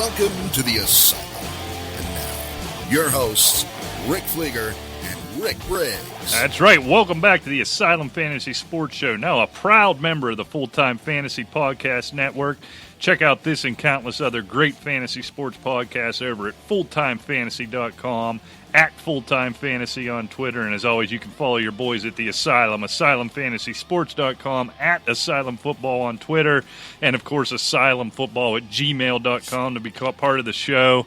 Welcome to the Asylum. And now, your hosts, Rick Fleeger and Rick Briggs. That's right. Welcome back to the Asylum Fantasy Sports Show. Now a proud member of the Full-Time Fantasy Podcast Network. Check out this and countless other great fantasy sports podcasts over at fulltimefantasy.com, at Fulltime Fantasy on Twitter. And as always, you can follow your boys at the Asylum, asylumfantasysports.com, at asylumfootball on Twitter, and of course, asylumfootball at gmail.com to be part of the show.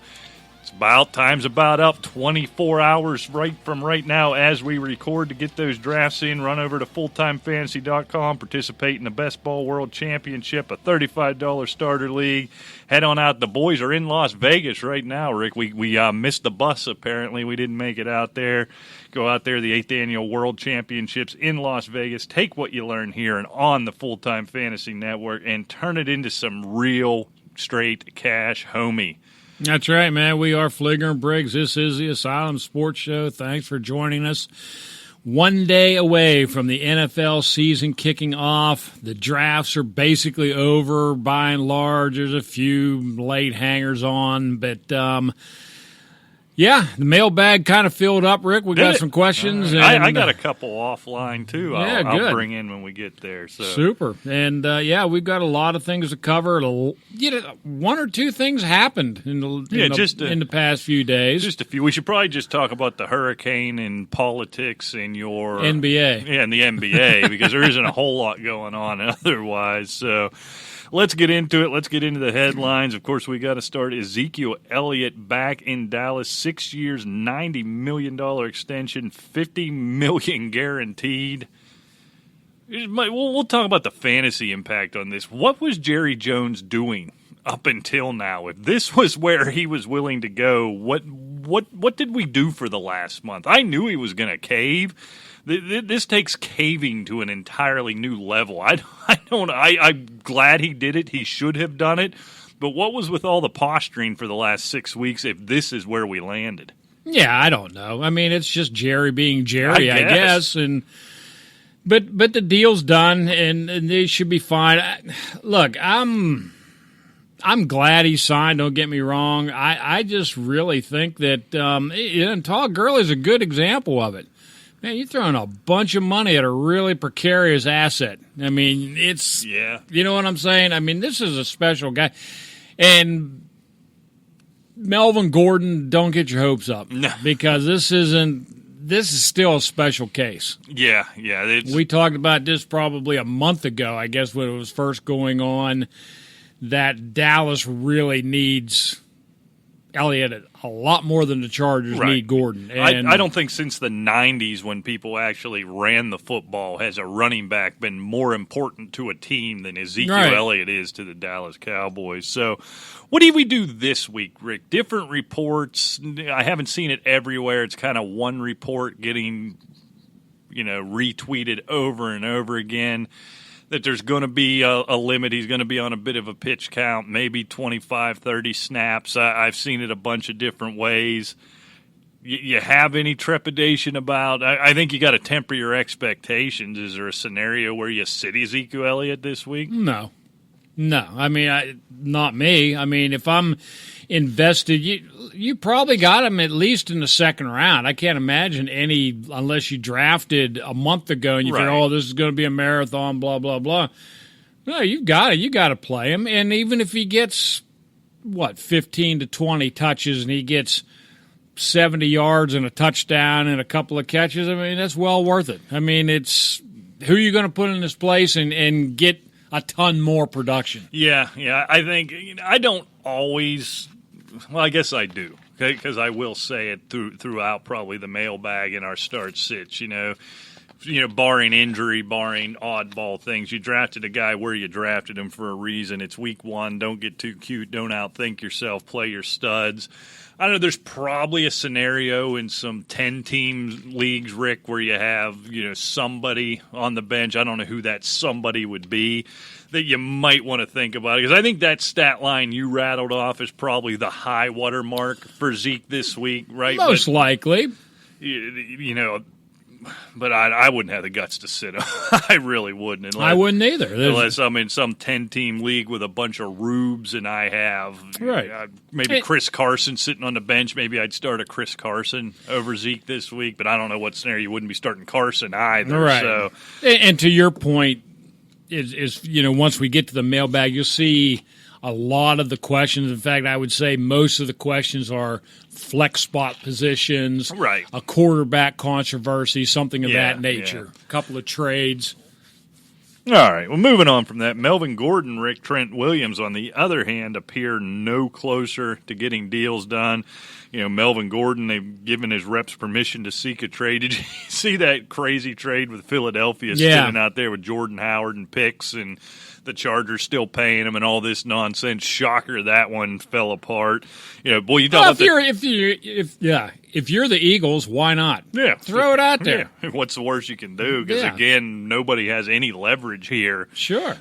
Time's about up, 24 hours right from right now as we record to get those drafts in. Run over to fulltimefantasy.com, participate in the Best Ball World Championship, a $35 starter league. Head on out. The boys are in Las Vegas right now, Rick. We missed the bus, apparently. We didn't make it out there. Go out there, the 8th Annual World Championships in Las Vegas. Take what you learn here and on the Full-Time Fantasy Network and turn it into some real straight cash, homie. That's right, man. We are Fleeger and Briggs. This is the Asylum Sports Show. Thanks for joining us. One day away from the NFL season kicking off. The drafts are basically over by and large. There's a few late hangers on, but yeah, the mailbag kind of filled up, Rick. We got some questions. And I got a couple offline, too. Yeah, I'll bring in when we get there. So. Super. And, yeah, we've got a lot of things to cover. One or two things happened in the past few days. Just a few. We should probably just talk about the hurricane and politics in your NBA. Yeah, in the NBA, because there isn't a whole lot going on otherwise. So let's get into it. Let's get into the headlines. Of course, we got to start Ezekiel Elliott back in Dallas. 6 years, $90 million extension, $50 million guaranteed. We'll talk about the fantasy impact on this. What was Jerry Jones doing up until now? If this was where he was willing to go, what did we do for the last month? I knew he was going to cave. This takes caving to an entirely new level. I'm glad he did it. He should have done it. But what was with all the posturing for the last 6 weeks if this is where we landed? Yeah, I don't know. I mean, it's just Jerry being Jerry, I guess. But the deal's done, and they should be fine. Look, I'm glad he signed. Don't get me wrong. I just really think that and Todd Gurley's a good example of it. Man, you're throwing a bunch of money at a really precarious asset. I mean, you know what I'm saying? I mean, this is a special guy. And Melvin Gordon, don't get your hopes up. No. Because this is still a special case. Yeah. We talked about this probably a month ago, I guess, when it was first going on, that Dallas really needs Elliott a lot more than the Chargers need Gordon. And I don't think since the 90s when people actually ran the football has a running back been more important to a team than Ezekiel Elliott is to the Dallas Cowboys. So what do we do this week, Rick? Different reports. I haven't seen it everywhere. It's kind of one report getting retweeted over and over again. That there's going to be a limit. He's going to be on a bit of a pitch count, maybe 25, 30 snaps. I've seen it a bunch of different ways. You have any trepidation about – I think you got to temper your expectations. Is there a scenario where you sit Ezekiel Elliott this week? No. I mean, not me. I mean, if I'm invested, you probably got him at least in the second round. I can't imagine any unless you drafted a month ago and you figure, oh, this is going to be a marathon, blah, blah, blah. No, you got it. You got to play him. And even if he gets, 15 to 20 touches and he gets 70 yards and a touchdown and a couple of catches, I mean, that's well worth it. I mean, it's who are you going to put in this place and get a ton more production? Yeah. I think I don't always. Well, I guess I do, okay, because I will say it throughout probably the mailbag and our start sits. Barring injury, barring oddball things, you drafted a guy where you drafted him for a reason. It's week one. Don't get too cute. Don't outthink yourself. Play your studs. I know there's probably a scenario in some 10-team leagues, Rick, where you have somebody on the bench. I don't know who that somebody would be that you might want to think about. Because I think that stat line you rattled off is probably the high water mark for Zeke this week, right? Most likely. But I wouldn't have the guts to sit him. I really wouldn't. I wouldn't either. Unless I'm in some 10-team league with a bunch of rubes and I have maybe Chris Carson sitting on the bench. Maybe I'd start a Chris Carson over Zeke this week, but I don't know what scenario you wouldn't be starting Carson either. Right. So. And to your point, is once we get to the mailbag, you'll see a lot of the questions. In fact, I would say most of the questions are flex spot positions, right? A quarterback controversy, something of that nature. A couple of trades. All right. Well, moving on from that, Melvin Gordon, Trent Williams, on the other hand, appear no closer to getting deals done. Melvin Gordon, they've given his reps permission to seek a trade. Did you see that crazy trade with Philadelphia sitting out there with Jordan Howard and picks and the Chargers still paying him and all this nonsense? Shocker, that one fell apart. Boy, you talk about if you're the Eagles, why not? Yeah, throw it out there. Yeah. What's the worst you can do? Because again, nobody has any leverage here,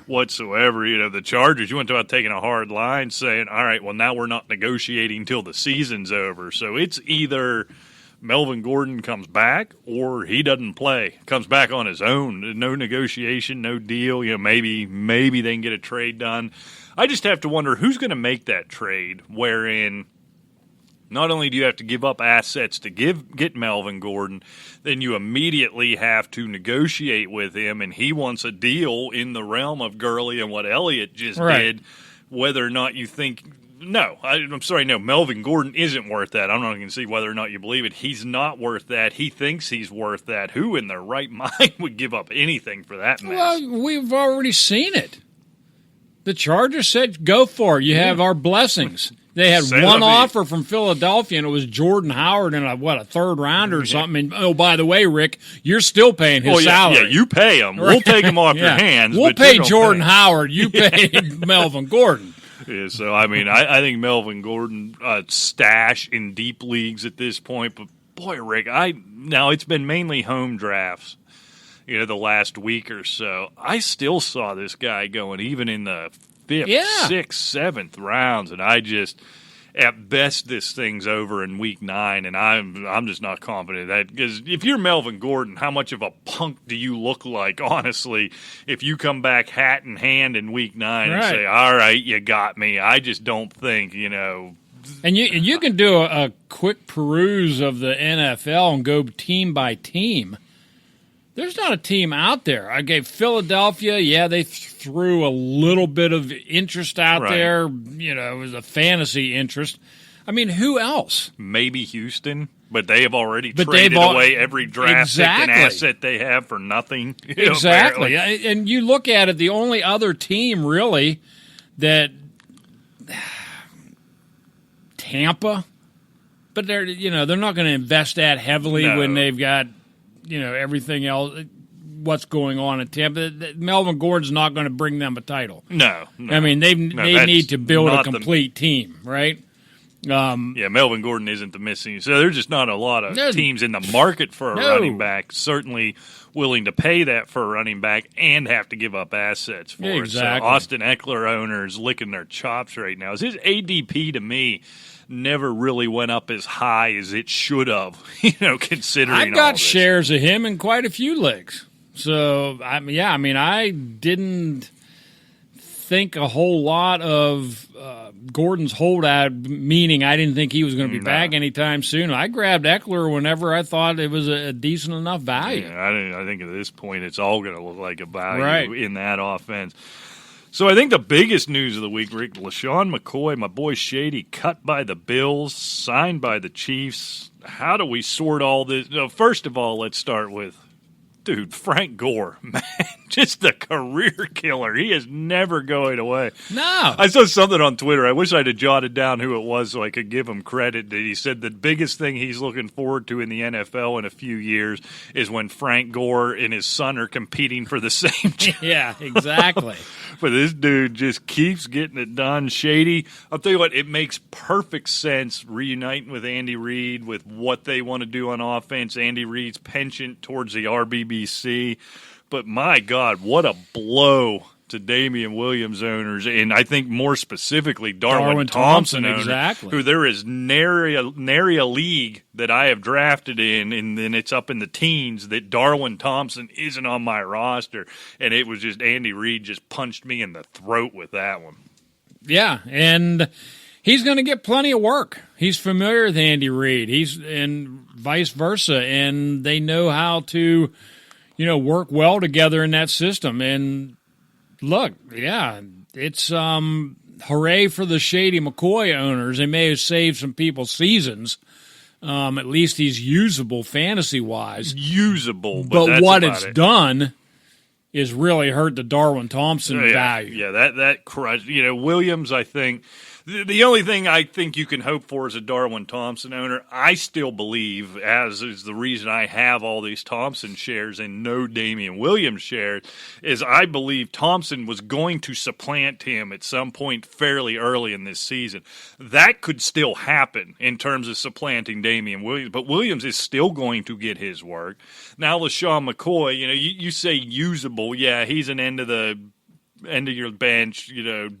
whatsoever. The Chargers. You went about taking a hard line, saying, "All right, well now we're not negotiating till the season's over." So it's either Melvin Gordon comes back or he doesn't play. Comes back on his own. No negotiation, no deal. Maybe they can get a trade done. I just have to wonder who's going to make that trade wherein not only do you have to give up assets to get Melvin Gordon, then you immediately have to negotiate with him, and he wants a deal in the realm of Gurley and what Elliott just did, whether or not you think – I'm sorry, Melvin Gordon isn't worth that. I'm not going to see whether or not you believe it. He's not worth that. He thinks he's worth that. Who in their right mind would give up anything for that mess? Well, we've already seen it. The Chargers said, go for it. You have our blessings. They had one offer from Philadelphia, and it was Jordan Howard in a third rounder or something. And, by the way, Rick, you're still paying his salary. Yeah, you pay him. We'll take him off your hands. We'll pay Jordan Howard. You pay Melvin Gordon. Yeah, so, I think Melvin Gordon stash in deep leagues at this point. But, boy, Rick, now it's been mainly home drafts, the last week or so. I still saw this guy going even in the 5th, 6th, 7th rounds, and I just, at best, this thing's over in week 9, and I'm just not confident that, because if you're Melvin Gordon, how much of a punk do you look like, honestly, if you come back hat in hand in week 9 and say, all right, you got me? I just don't think, And you can do a quick peruse of the NFL and go team by team. There's not a team out there. I gave Philadelphia, they threw a little bit of interest out there. It was a fantasy interest. I mean, who else? Maybe Houston, but they have already traded away every draft pick and asset they have for nothing. Exactly. And you look at it, the only other team really that Tampa, but they're not going to invest that heavily when they've got everything else, what's going on in Tampa. Melvin Gordon's not going to bring them a title. No. I mean, they need to build a complete team, right? Melvin Gordon isn't the missing. So there's just not a lot of teams in the market for a running back, certainly willing to pay that for a running back and have to give up assets for it. So Austin Eckler owners licking their chops right now. His ADP, to me, never really went up as high as it should have, considering I've got shares of him in quite a few leagues. So, I didn't think a whole lot of Gordon's holdout, meaning I didn't think he was going to be back anytime soon. I grabbed Eckler whenever I thought it was a decent enough value. I think at this point it's all going to look like a value in that offense. So I think the biggest news of the week, Rick, LeSean McCoy, my boy Shady, cut by the Bills, signed by the Chiefs. How do we sort all this? First of all, let's start with, Frank Gore, man, just a career killer. He is never going away. No. I saw something on Twitter. I wish I'd have jotted down who it was so I could give him credit. That he said the biggest thing he's looking forward to in the NFL in a few years is when Frank Gore and his son are competing for the same job. Yeah, exactly. But this dude just keeps getting it done. Shady, I'll tell you what, it makes perfect sense reuniting with Andy Reid with what they want to do on offense. Andy Reid's penchant towards the RBBC. But my God, what a blow to Damian Williams owners, and I think more specifically Darwin Thompson owners, exactly. who there is nary a league that I have drafted in, and then it's up in the teens, that Darwin Thompson isn't on my roster, and it was just Andy Reid just punched me in the throat with that one. Yeah, and he's going to get plenty of work. He's familiar with Andy Reid. And vice versa, and they know how to, work well together in that system. And look, yeah, it's hooray for the Shady McCoy owners. They may have saved some people's seasons. At least he's usable fantasy-wise. Usable, but what it's done is really hurt the Darwin Thompson value. Yeah, that crushed. Williams, I think. The only thing I think you can hope for as a Darwin Thompson owner, I still believe, as is the reason I have all these Thompson shares and no Damian Williams shares, is I believe Thompson was going to supplant him at some point fairly early in this season. That could still happen in terms of supplanting Damian Williams, but Williams is still going to get his work. Now, LeSean McCoy, you say usable. Yeah, he's an end of your bench,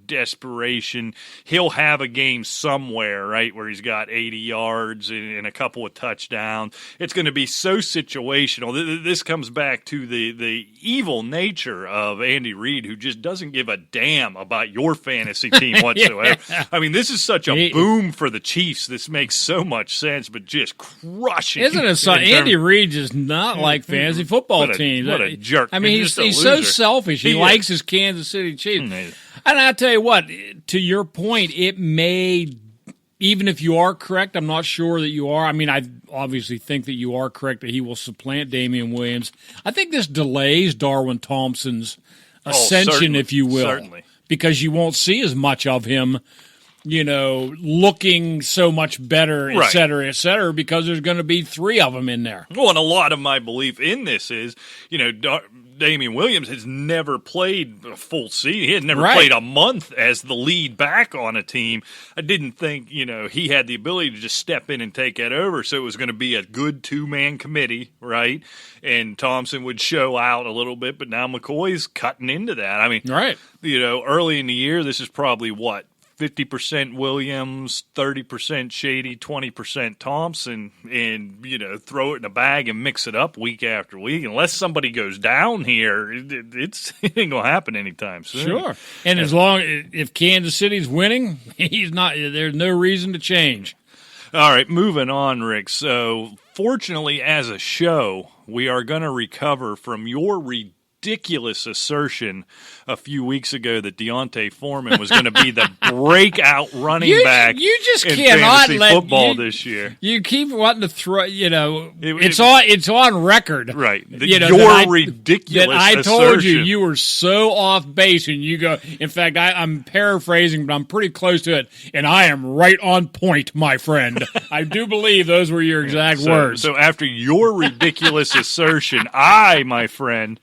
desperation. He'll have a game somewhere, right, where he's got 80 yards and a couple of touchdowns. It's going to be so situational. This comes back to the evil nature of Andy Reid, who just doesn't give a damn about your fantasy team whatsoever. Yeah. I mean, this is such a boom for the Chiefs. This makes so much sense, but just crushing. Isn't it? Andy Reid is not like fantasy football teams. What a jerk. I mean, he's so selfish. He likes his Kansas City Chiefs. And I'll tell you what, to your point, it may, even if you are correct, I'm not sure that you are. I mean, I obviously think that you are correct that he will supplant Damian Williams. I think this delays Darwin Thompson's ascension, if you will. Certainly. Because you won't see as much of him, looking so much better, et cetera, because there's going to be three of them in there. Well, and a lot of my belief in this is, Damian Williams has never played a full season. He had never played a month as the lead back on a team. I didn't think, he had the ability to just step in and take that over. So it was going to be a good two-man committee, right? And Thompson would show out a little bit, but now McCoy's cutting into that. I mean, early in the year, this is probably 50% Williams, 30% Shady, 20% Thompson, and, throw it in a bag and mix it up week after week. Unless somebody goes down here, it ain't going to happen anytime soon. Sure. And if Kansas City's winning, there's no reason to change. All right, moving on, Rick. So, fortunately, as a show, we are going to recover from your ridiculous assertion a few weeks ago that Deontay Foreman was going to be the breakout running back you just in cannot fantasy football this year. You keep wanting to throw, it's on record. Right. Ridiculous assertion. I told you were so off base, and you go, in fact, I'm paraphrasing, but I'm pretty close to it, and I am right on point, my friend. I do believe those were your exact words. So after your ridiculous assertion, I, my friend,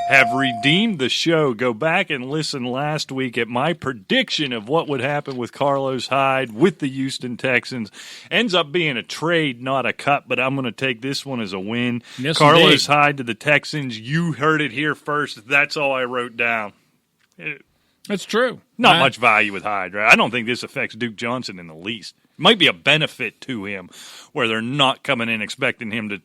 have redeemed the show. Go back and listen last week at my prediction of what would happen with Carlos Hyde with the Houston Texans. Ends up being a trade, not a cut, but I'm going to take this one as a win. Yes, Carlos Hyde to the Texans. You heard it here first. That's all I wrote down. That's true. Not much value with Hyde, right? I don't think this affects Duke Johnson in the least. It might be a benefit to him where they're not coming in expecting him to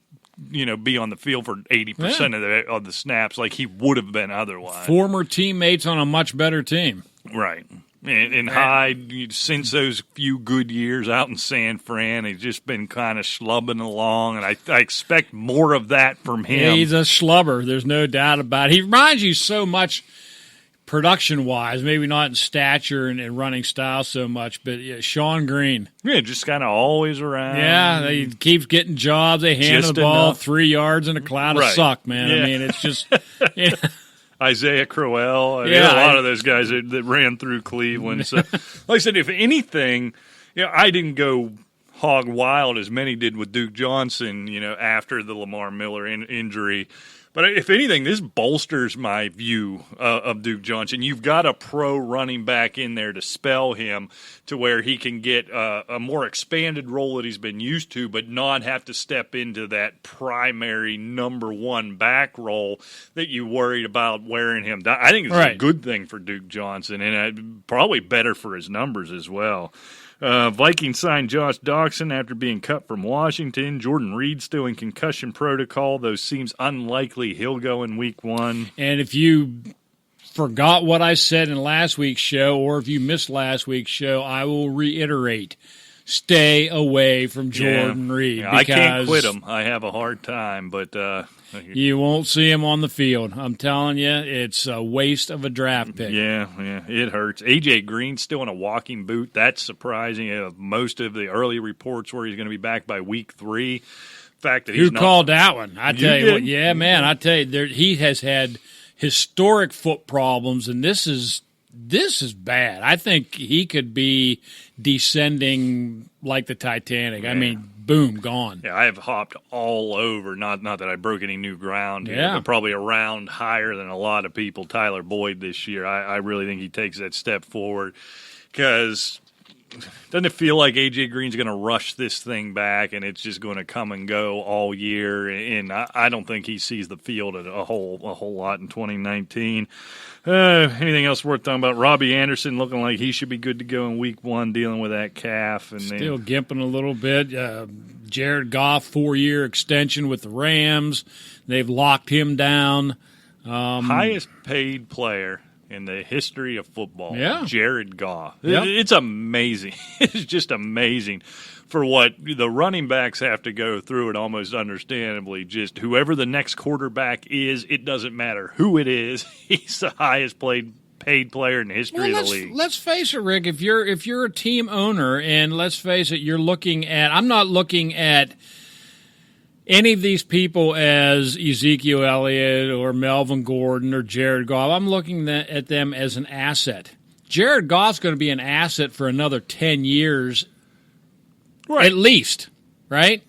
be on the field for 80% of the snaps like he would have been otherwise. Former teammates on a much better team. Right. And Hyde, since those few good years out in San Fran, he's just been kind of schlubbing along, and I expect more of that from him. Yeah, he's a schlubber. There's no doubt about it. He reminds you so much production-wise, maybe not in stature and running style so much, but Sean Green. Yeah, just kind of always around. Yeah, he keeps getting jobs. They hand the ball enough. 3 yards in a cloud of suck, man. Yeah. I mean, it's just Isaiah Crowell. A lot of those guys that ran through Cleveland. So, like I said, if anything, I didn't go hog wild as many did with Duke Johnson, after the Lamar Miller injury. But if anything, this bolsters my view of Duke Johnson. You've got a pro running back in there to spell him to where he can get a more expanded role that he's been used to, but not have to step into that primary number one back role that you worried about wearing him down. I think it's a good thing for Duke Johnson, and probably better for his numbers as well. Vikings signed Josh Doxson after being cut from Washington. Jordan Reed still in concussion protocol, though seems unlikely he'll go in week 1. And if you forgot what I said in last week's show, or if you missed last week's show, I will reiterate. Stay away from Jordan Reed. Yeah, I can't quit him. I have a hard time, but you won't see him on the field. I'm telling you, it's a waste of a draft pick. Yeah, it hurts. A.J. Green's still in a walking boot. That's surprising. Most of the early reports were he's going to be back by week 3. The fact that Who called that one? I tell you what, yeah, man, I tell you, he has had historic foot problems, and this is bad. I think he could be descending like the Titanic. Yeah. I mean, boom, gone. Yeah, I have hopped all over. Not that I broke any new ground here, but probably a round higher than a lot of people. Tyler Boyd this year. I really think he takes that step forward because doesn't it feel like A.J. Green's going to rush this thing back and it's just going to come and go all year? And I don't think he sees the field a whole lot in 2019. Anything else worth talking about? Robbie Anderson looking like he should be good to go in week 1, dealing with that calf. And still gimping a little bit. Jared Goff, 4-year extension with the Rams. They've locked him down. Highest paid player in the history of football, Jared Goff. Yep. It's amazing. It's just amazing for what the running backs have to go through, and almost understandably, just whoever the next quarterback is, it doesn't matter who it is. He's the highest paid player in the history of the league. Let's face it, Rick. If you're a team owner, and let's face it, you're looking at. I'm not looking at any of these people as Ezekiel Elliott or Melvin Gordon or Jared Goff. I'm looking at them as an asset. Jared Goff's going to be an asset for another 10 years, at least, right?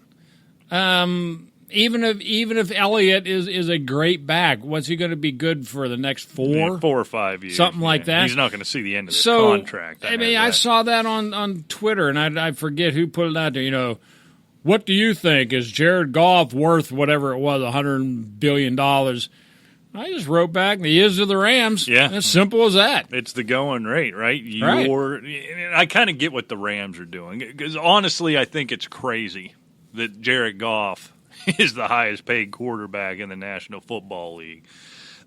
Even if Elliott is a great back, what's he going to be good for the next 4 or 5 years? Something like that. He's not going to see the end of his contract. I saw that on Twitter, and I forget who put it out there, What do you think? Is Jared Goff worth whatever it was, $100 billion? I just wrote back, he is to the Rams. Yeah. As simple as that. It's the going rate, right? I kind of get what the Rams are doing. Because honestly, I think it's crazy that Jared Goff is the highest paid quarterback in the National Football League.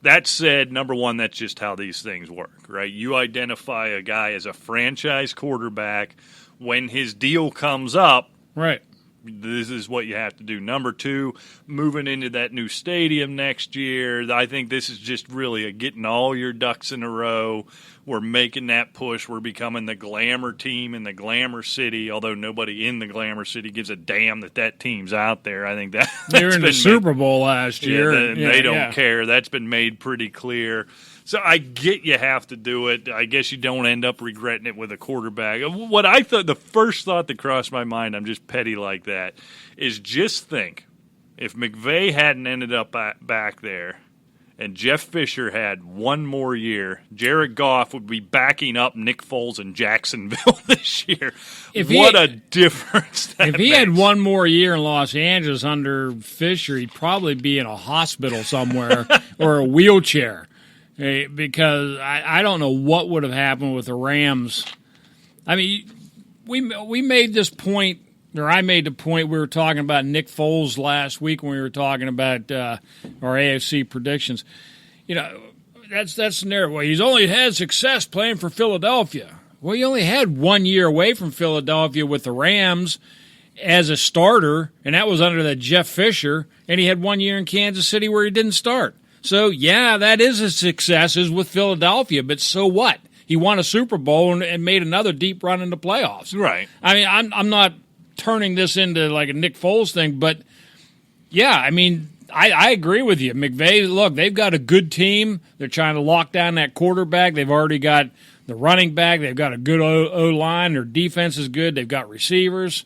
That said, number one, that's just how these things work, right? You identify a guy as a franchise quarterback when his deal comes up. Right. This is what you have to do. Number 2, moving into that new stadium next year, I think this is just really getting all your ducks in a row. We're making that push. We're becoming the glamour team in the glamour city, although nobody in the glamour city gives a damn that team's out there. I think that they were in the Super Bowl last year. They don't care. That's been made pretty clear. So I get you have to do it. I guess you don't end up regretting it with a quarterback. What I thought, the first thought that crossed my mind, I'm just petty like that, is just think, if McVay hadn't ended up back there and Jeff Fisher had one more year, Jared Goff would be backing up Nick Foles in Jacksonville this year. What a difference that makes. If he had one more year in Los Angeles under Fisher, he'd probably be in a hospital somewhere or a wheelchair. Because I don't know what would have happened with the Rams. I mean, we made this point, or I made the point, we were talking about Nick Foles last week when we were talking about our AFC predictions. That's the narrative. Well, he's only had success playing for Philadelphia. Well, he only had 1 year away from Philadelphia with the Rams as a starter, and that was under that Jeff Fisher, and he had 1 year in Kansas City where he didn't start. So, yeah, that is a success, is with Philadelphia, but so what? He won a Super Bowl and made another deep run in the playoffs. Right. I mean, I'm not turning this into like a Nick Foles thing, but, yeah, I mean, I agree with you. McVay, look, they've got a good team. They're trying to lock down that quarterback. They've already got the running back. They've got a good O-line. Their defense is good. They've got receivers.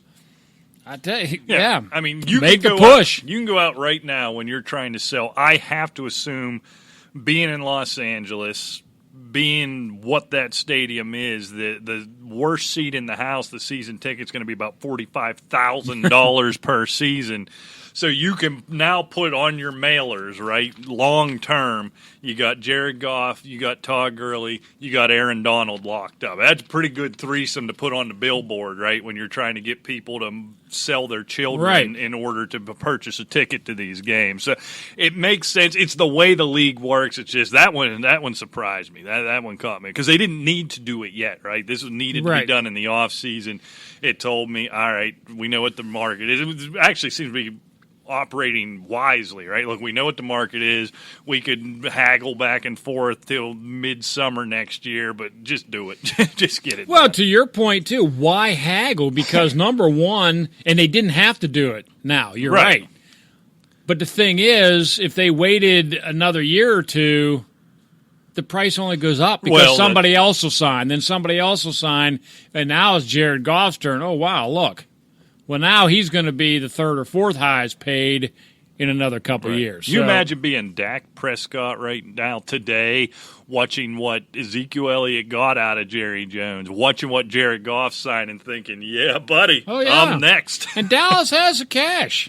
I tell you, yeah. I mean, you make can the go push. You can go out right now when you're trying to sell. I have to assume, being in Los Angeles, being what that stadium is, the worst seat in the house, the season ticket's going to be about $45,000 per season. So you can now put on your mailers, right, long term, you got Jared Goff, you got Todd Gurley, you got Aaron Donald locked up. That's a pretty good threesome to put on the billboard, right, when you're trying to get people to sell their children in order to purchase a ticket to these games. So it makes sense. It's the way the league works. It's just that one surprised me. That one caught me because they didn't need to do it yet, right? This was needed to be done in the off season. It told me, all right, we know what the market is. It actually seems to be operating wisely, right? Look, we know what the market is. We could haggle back and forth till midsummer next year, but just do it. Just get it done. To your point, too, why haggle? Because, number one, and they didn't have to do it now. You're right. But the thing is, if they waited another year or two, the price only goes up because somebody else will sign. Then somebody else will sign, and now it's Jared Goff's turn. Oh, wow, look. Well, now he's going to be the third or fourth highest paid in another couple of years. You imagine being Dak Prescott right now today, watching what Ezekiel Elliott got out of Jerry Jones, watching what Jared Goff signed and thinking, yeah, buddy, I'm next. And Dallas has the cash.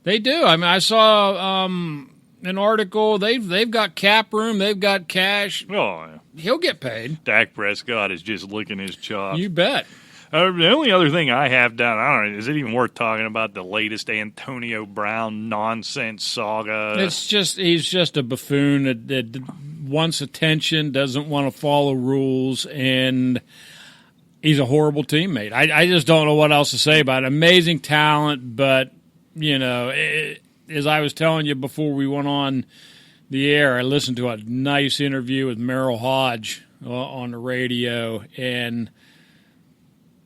They do. I mean, I saw an article. They've got cap room. They've got cash. Oh, yeah. He'll get paid. Dak Prescott is just licking his chops. You bet. The only other thing I have down, I don't know, is it even worth talking about the latest Antonio Brown nonsense saga? It's just, he's just a buffoon that wants attention, doesn't want to follow rules, and he's a horrible teammate. I just don't know what else to say about it. Amazing talent, but, as I was telling you before we went on the air, I listened to a nice interview with Merrill Hodge on the radio, and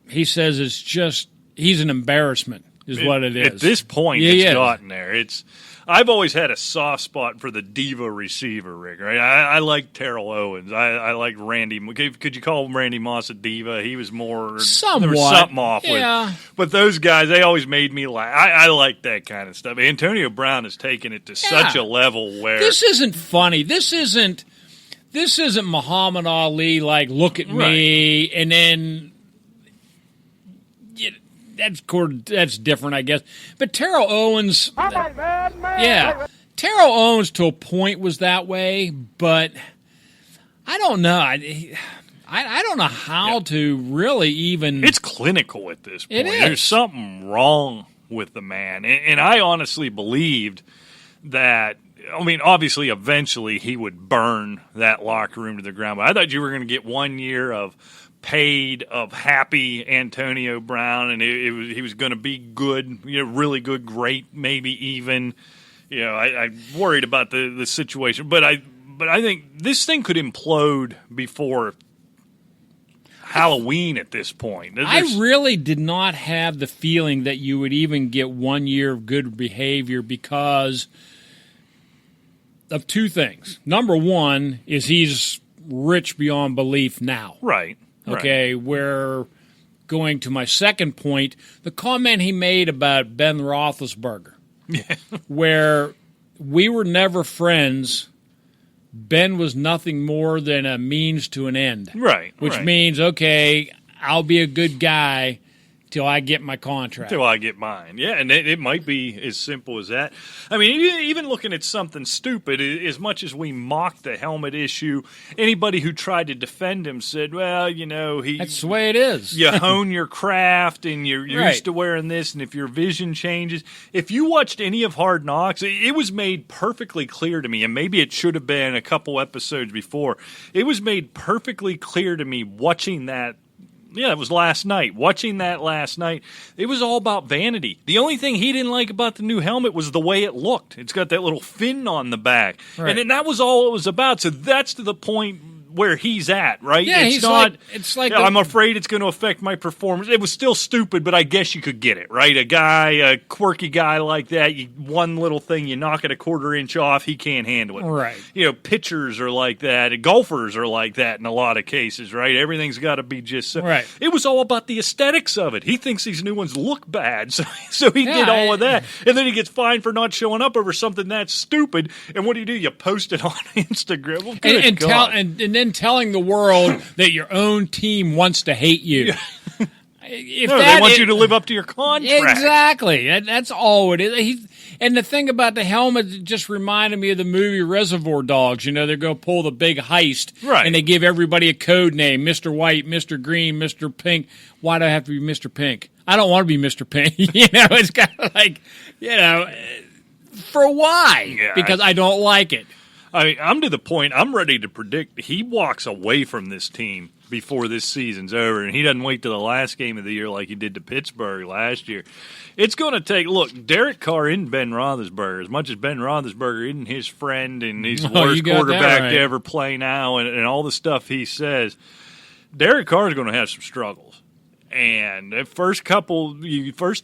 he says it's just he's an embarrassment is what it is. At this point, it's gotten there. I've always had a soft spot for the diva receiver, Rick. Right? I like Terrell Owens. I like Randy. Could you call Randy Moss a diva? He was more somewhat. There was something off with. But those guys, they always made me laugh. I like that kind of stuff. Antonio Brown has taken it to such a level where this isn't funny. This isn't Muhammad Ali. Like, look at me, and then. That's different, I guess. But Terrell Owens, Terrell Owens to a point was that way, but I don't know. I don't know how to really even. It's clinical at this point. It is. There's something wrong with the man, and I honestly believed that. I mean, obviously, eventually he would burn that locker room to the ground. But I thought you were going to get 1 year of paid, of happy Antonio Brown, and he was going to be good, really good, great, maybe even. I worried about the situation, but I think this thing could implode before Halloween at this point. I really did not have the feeling that you would even get 1 year of good behavior because of two things. Number one is he's rich beyond belief now. Right. Okay, where going to my second point, the comment he made about Ben Roethlisberger, where we were never friends, Ben was nothing more than a means to an end. Right. Which means, okay, I'll be a good guy till I get my contract. Till I get mine. Yeah, and it might be as simple as that. I mean, even looking at something stupid, as much as we mocked the helmet issue, anybody who tried to defend him said, well, that's the way it is. You hone your craft, and you're used to wearing this, and if your vision changes. If you watched any of Hard Knocks, it was made perfectly clear to me, and maybe it should have been a couple episodes before. It was made perfectly clear to me watching that. Yeah, it was last night. Watching that last night, it was all about vanity. The only thing he didn't like about the new helmet was the way it looked. It's got that little fin on the back. Right. And that was all it was about. So that's to the point where he's at, right? Yeah, it's like I'm afraid it's going to affect my performance. It was still stupid, but I guess you could get it, right? A quirky guy like that, one little thing, you knock it a quarter inch off, he can't handle it. Right. Pitchers are like that, and golfers are like that in a lot of cases, right? Everything's got to be just so. Right. It was all about the aesthetics of it. He thinks these new ones look bad, so he did all of that, and then he gets fined for not showing up over something that's stupid. And what do? You post it on Instagram. Well, and then telling the world that your own team wants to hate you. They want you to live up to your contract. Exactly. That's all it is. And the thing about the helmet just reminded me of the movie Reservoir Dogs. They're going to pull the big heist, right? And they give everybody a code name: Mr. White, Mr. Green, Mr. Pink. Why do I have to be Mr. Pink? I don't want to be Mr. Pink. It's kind of like, for why? Yeah, because I don't like it. I mean, I'm to the point I'm ready to predict he walks away from this team before this season's over, and he doesn't wait till the last game of the year like he did to Pittsburgh last year. It's going to take – look, Derek Carr isn't Ben Roethlisberger. As much as Ben Roethlisberger isn't his friend and he's the worst quarterback to ever play now and all the stuff he says, Derek Carr is going to have some struggles. And the first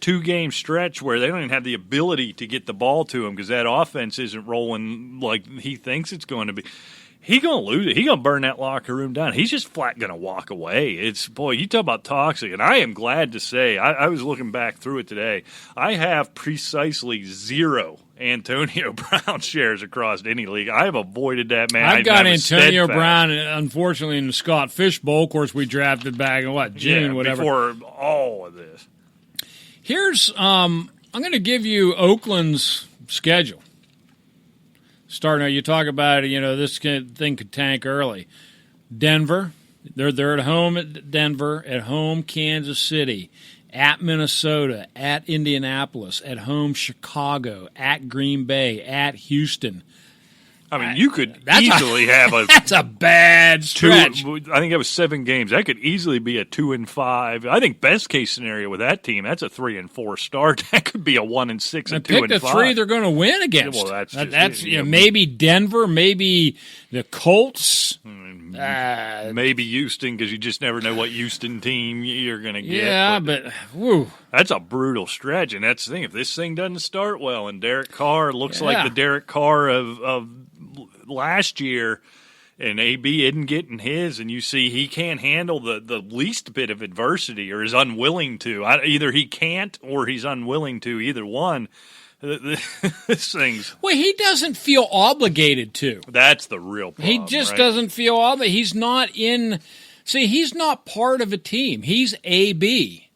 2 game stretch where they don't even have the ability to get the ball to him because that offense isn't rolling like he thinks it's going to be. He's going to lose it. He's going to burn that locker room down. He's just flat going to walk away. You talk about toxic, and I am glad to say, I was looking back through it today, I have precisely 0 Antonio Brown shares across any league. I have avoided that man. I've got Antonio Brown, unfortunately, in the Scott Fish Bowl. Of course, we drafted back in June, whatever. Before all of this. Here's, I'm going to give you Oakland's schedule. Starting out, you talk about this thing could tank early. Denver, they're at home at Denver, at home Kansas City, at Minnesota, at Indianapolis, at home Chicago, at Green Bay, at Houston. I mean, you could easily have a. That's a bad stretch. I think that was 7 games. That could easily be a 2-5. I think best case scenario with that team, that's a 3-4 start. That could be a 1-6 and 2-5. Pick the 3 they're going to win against. Well, that's maybe Denver, maybe the Colts. Maybe Houston, because you just never know what Houston team you're going to get. Yeah, but whew. That's a brutal stretch, and that's the thing. If this thing doesn't start well, and Derek Carr looks like the Derek Carr of last year, and AB isn't getting his, and you see he can't handle the least bit of adversity or is unwilling to. Either he can't or he's unwilling to, either one. This thing's... Well, he doesn't feel obligated to. That's the real problem. He just doesn't feel obligated. He's not in... See, he's not part of a team. He's AB.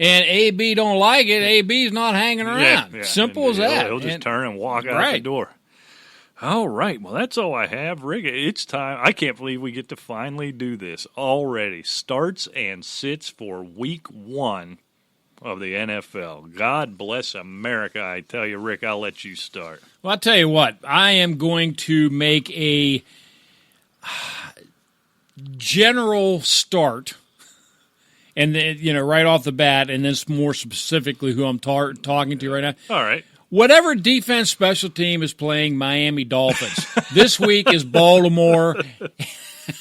And AB don't like it. AB's not hanging around. Yeah. Simple as that. He'll just turn and walk out the door. All right. Well, that's all I have, Rick. It's time. I can't believe we get to finally do this already. Starts and sits for week 1 of the NFL. God bless America. I tell you, Rick, I'll let you start. Well, I'll tell you what. I am going to make a general start, and then, right off the bat, and then more specifically who I'm talking to right now. All right. Whatever defense special team is playing Miami Dolphins. This week is Baltimore.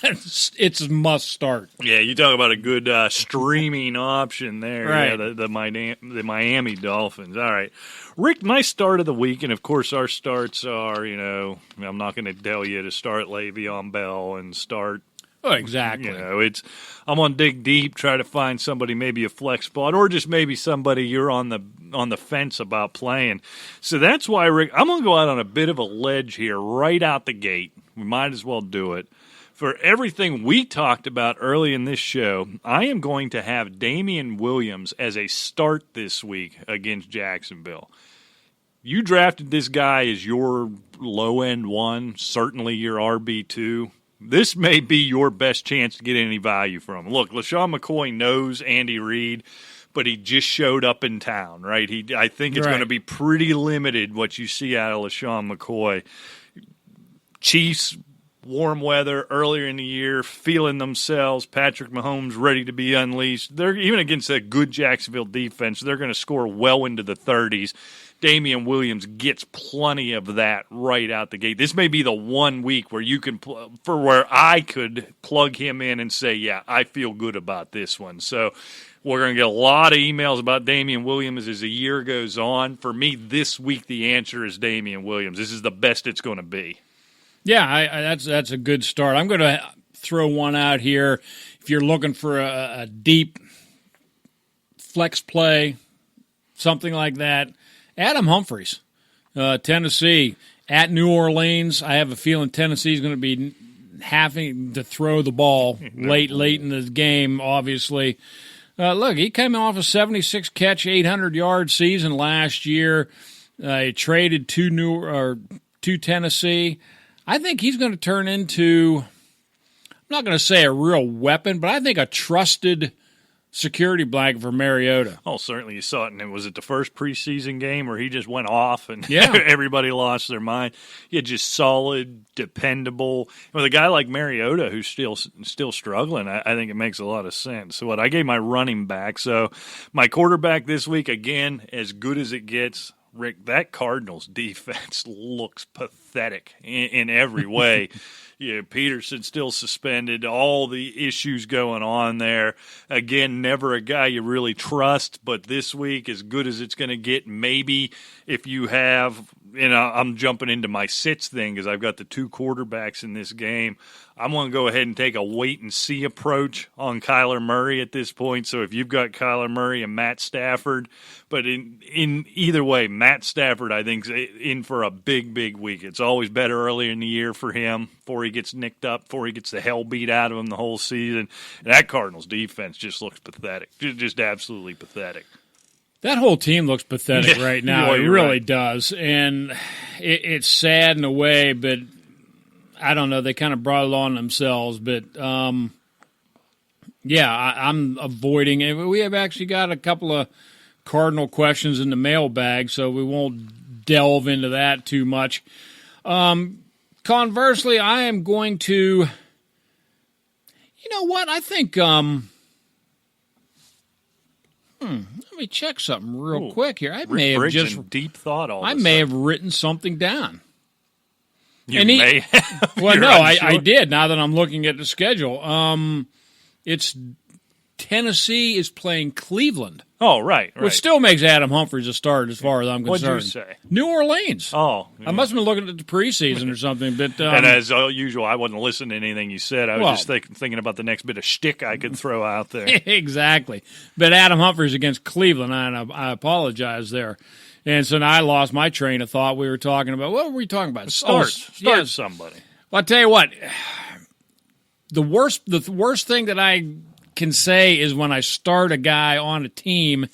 It's a must start. Yeah, you talk about a good streaming option there. Right. Yeah, the Miami Dolphins. All right. Rick, my start of the week, and of course our starts are, I'm not going to tell you to start Le'Veon Bell and start. Oh, exactly. I'm going to dig deep, try to find somebody, maybe a flex spot, or just maybe somebody you're on the fence about playing. So that's why, Rick, I'm going to go out on a bit of a ledge here right out the gate. We might as well do it. For everything we talked about early in this show, I am going to have Damian Williams as a start this week against Jacksonville. You drafted this guy as your low-end one, certainly your RB2. This may be your best chance to get any value from him. Look, LeSean McCoy knows Andy Reid, but he just showed up in town, right? I think it's going to be pretty limited what you see out of LeSean McCoy. Chiefs, warm weather earlier in the year, feeling themselves. Patrick Mahomes ready to be unleashed. They're even against a good Jacksonville defense, they're going to score well into the 30s. Damian Williams gets plenty of that right out the gate. This may be the one week where you can, where I could plug him in and say, yeah, I feel good about this one. So we're going to get a lot of emails about Damian Williams as the year goes on. For me, this week, the answer is Damian Williams. This is the best it's going to be. Yeah, that's a good start. I'm going to throw one out here. If you're looking for a deep flex play, something like that, Adam Humphries, Tennessee, at New Orleans. I have a feeling Tennessee's going to be having to throw the ball late in the game, obviously. Look, he came off a 76-catch, 800-yard season last year. He traded to Tennessee. I think he's going to turn into, I'm not going to say a real weapon, but I think a trusted security blanket for Mariota. Oh, certainly you saw it. And was it the first preseason game where he just went off and yeah. everybody lost their mind? Yeah, just solid, dependable. With a guy like Mariota who's still struggling, I think it makes a lot of sense. So I gave my running back. So my quarterback this week, again, as good as it gets. Rick, that Cardinals defense looks pathetic in every way. Peterson still suspended, all the issues going on there. Again, never a guy you really trust, but this week, as good as it's going to get, maybe if you have, I'm jumping into my sits thing because I've got the two quarterbacks in this game. I'm going to go ahead and take a wait-and-see approach on Kyler Murray at this point. So if you've got Kyler Murray and Matt Stafford, but in either way, Matt Stafford, I think, is in for a big, big week. It's always better earlier in the year for him before he gets nicked up, before he gets the hell beat out of him the whole season. And that Cardinals defense just looks pathetic, just absolutely pathetic. That whole team looks pathetic right now. It really right. does. And it's sad in a way, but I don't know. They kind of brought it on themselves. But, I'm avoiding it. We have actually got a couple of Cardinal questions in the mailbag, so we won't delve into that too much. Conversely, I am going to – you know what? I think let me check something real quick here. I may have just deep thought. I may have written something down. You may have. Well, no, I did. Now that I'm looking at the schedule, it's Tennessee is playing Cleveland. Oh, right. Which still makes Adam Humphries a start as far as I'm concerned. What'd you say? New Orleans. Oh. Yeah. I must have been looking at the preseason or something. But and as usual, I wasn't listening to anything you said. I was just thinking about the next bit of shtick I could throw out there. Exactly. But Adam Humphries against Cleveland, and I apologize there. And so now I lost my train of thought. We were talking about, what were we talking about? Start somebody. Well, I'll tell you what, the worst thing that I can say is when I start a guy on a team,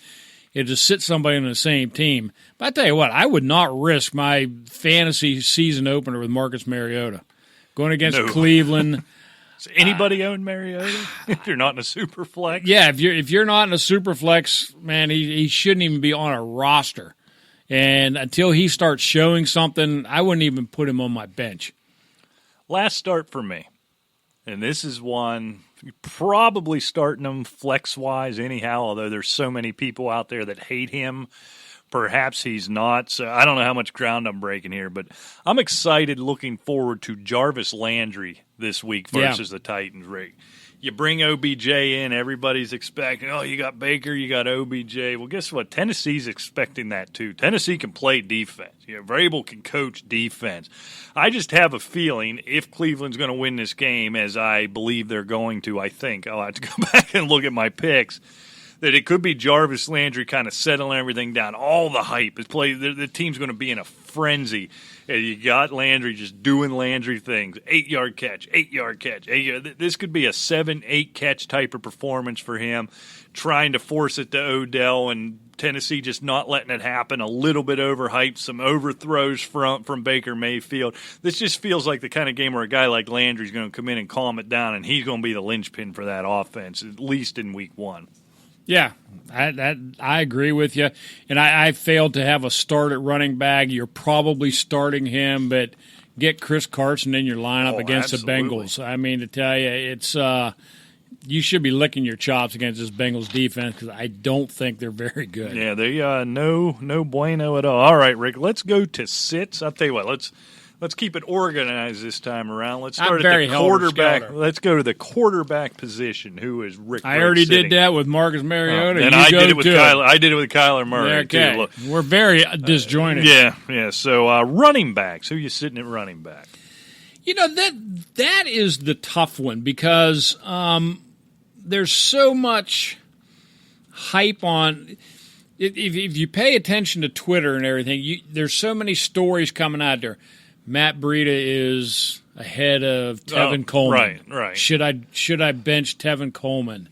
is to sit somebody on the same team. But I tell you what, I would not risk my fantasy season opener with Marcus Mariota going against Cleveland. Does anybody own Mariota if you're not in a super flex? Yeah, if you're not in a super flex, man, he shouldn't even be on a roster. And until he starts showing something, I wouldn't even put him on my bench. Last start for me, and this is one you're probably starting him flex-wise anyhow, although there's so many people out there that hate him. Perhaps he's not. So I don't know how much ground I'm breaking here, but I'm excited looking forward to Jarvis Landry this week versus the Titans, Rick. You bring OBJ in, everybody's expecting, you got Baker, you got OBJ. Well, guess what? Tennessee's expecting that too. Tennessee can play defense. Vrabel can coach defense. I just have a feeling if Cleveland's going to win this game, as I believe they're going to, I think, I'll have to go back and look at my picks, that it could be Jarvis Landry kind of settling everything down. All the hype is played. The team's going to be in a frenzy. You got Landry just doing Landry things. 8-yard catch, 8-yard catch. This could be a 7-8 catch type of performance for him, trying to force it to Odell, and Tennessee just not letting it happen. A little bit overhyped, some overthrows from Baker Mayfield. This just feels like the kind of game where a guy like Landry's going to come in and calm it down, and he's going to be the linchpin for that offense, at least in week one. Yeah, I agree with you. And I failed to have a start at running back. You're probably starting him, but get Chris Carson in your lineup against absolutely. the Bengals. I mean, to tell you, it's you should be licking your chops against this Bengals defense because I don't think they're very good. Yeah, they no bueno at all. All right, Rick, let's go to sits. I'll tell you what, let's keep it organized this time around. Let's start at the quarterback. Let's go to the quarterback position. Who is Rick? I already did that with Marcus Mariota. And I did it with Kyler. I did it with Kyler Murray. Okay. Too. Look, we're very disjointed. Yeah. So running backs. Who you sitting at running back? That is the tough one because there's so much hype on. If you pay attention to Twitter and everything, there's so many stories coming out there. Matt Breida is ahead of Tevin Coleman. Right. Should I bench Tevin Coleman?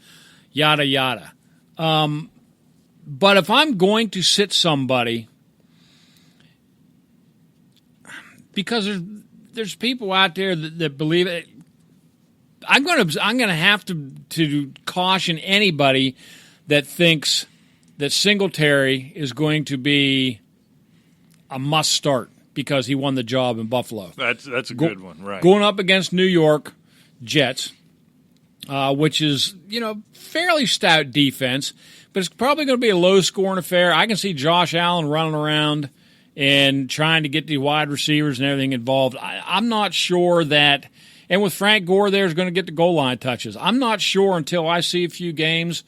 Yada yada. But if I'm going to sit somebody, because there's people out there that believe it, I'm going to have to caution anybody that thinks that Singletary is going to be a must start because he won the job in Buffalo. That's a good one, right? Going up against New York Jets, which is fairly stout defense, but it's probably going to be a low-scoring affair. I can see Josh Allen running around and trying to get the wide receivers and everything involved. I'm not sure that, and with Frank Gore there, is going to get the goal line touches. I'm not sure until I see a few games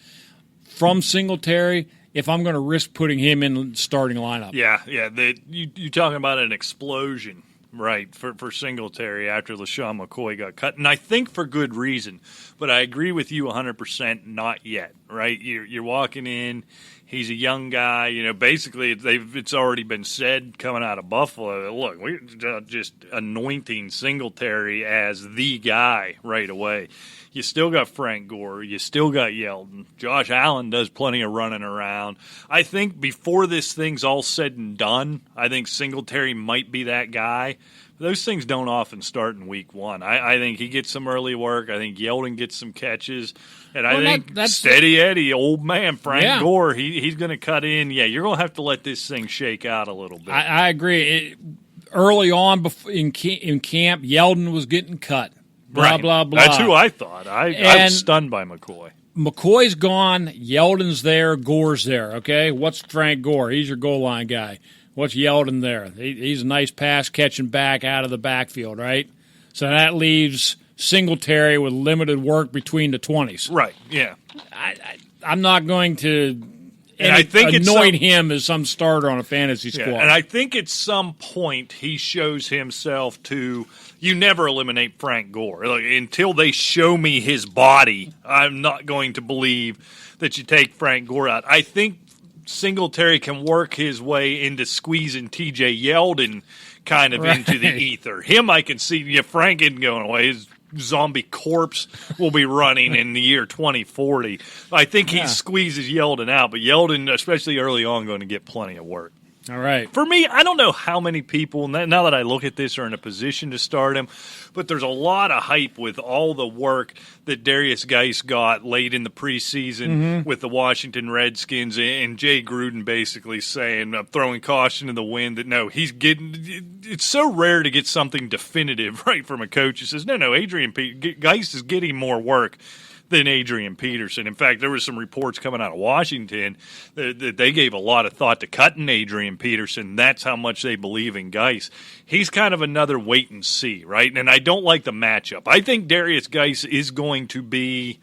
from Singletary if I'm going to risk putting him in the starting lineup. Yeah. You're talking about an explosion, right, for Singletary after LeSean McCoy got cut, and I think for good reason. But I agree with you 100%, not yet, right? You're walking in, he's a young guy. Basically it's already been said coming out of Buffalo, look, we're just anointing Singletary as the guy right away. You still got Frank Gore. You still got Yeldon. Josh Allen does plenty of running around. I think before this thing's all said and done, I think Singletary might be that guy. Those things don't often start in week one. I think he gets some early work. I think Yeldon gets some catches. And I think Steady Eddie, old man Frank Gore, he's going to cut in. Yeah, you're going to have to let this thing shake out a little bit. I agree. Early on in camp, Yeldon was getting cut. Blah, blah, blah. That's who I thought. I was stunned by McCoy. McCoy's gone. Yeldon's there. Gore's there. Okay? What's Frank Gore? He's your goal line guy. What's Yeldon there? He's a nice pass catching back out of the backfield, right? So that leaves Singletary with limited work between the 20s. Right, yeah. I'm not going to I think anoint him as some starter on a fantasy squad. And I think at some point he shows himself to – you never eliminate Frank Gore. Like, until they show me his body, I'm not going to believe that you take Frank Gore out. I think Singletary can work his way into squeezing T.J. Yeldon kind of into the ether. Him I can see. Frank isn't going away. His zombie corpse will be running in the year 2040. I think he squeezes Yeldon out, but Yeldon, especially early on, going to get plenty of work. All right. For me, I don't know how many people, now that I look at this, are in a position to start him, but there's a lot of hype with all the work that Darius Geis got late in the preseason with the Washington Redskins, and Jay Gruden basically saying, throwing caution in the wind, that no, he's getting – it's so rare to get something definitive, right, from a coach who says, no, Geis is getting more work than Adrian Peterson. In fact, there were some reports coming out of Washington that they gave a lot of thought to cutting Adrian Peterson. That's how much they believe in Geis. He's kind of another wait and see, right? And I don't like the matchup. I think Darius Geis is going to be,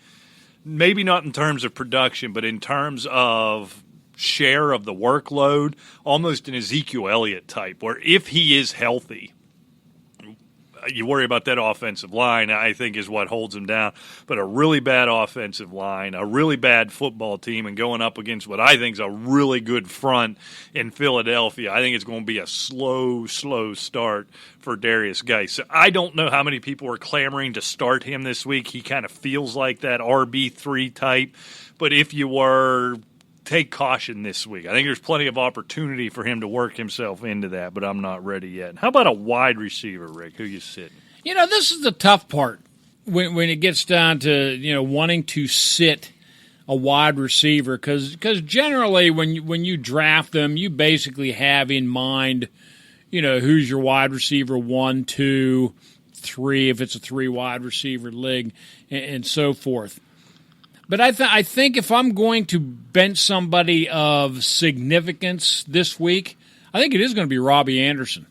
maybe not in terms of production, but in terms of share of the workload, almost an Ezekiel Elliott type, where if he is healthy, you worry about that offensive line, I think, is what holds him down. But a really bad offensive line, a really bad football team, and going up against what I think is a really good front in Philadelphia, I think it's going to be a slow start for Darius Geis. So I don't know how many people are clamoring to start him this week. He kind of feels like that RB3 type. But if you were, take caution this week. I think there's plenty of opportunity for him to work himself into that, but I'm not ready yet. How about a wide receiver, Rick? Who you sitting? This is the tough part when it gets down to wanting to sit a wide receiver because generally when you draft them, you basically have in mind who's your wide receiver 1, 2, 3 if it's a 3 wide receiver league and so forth. But I think if I'm going to bench somebody of significance this week, I think it is going to be Robbie Anderson.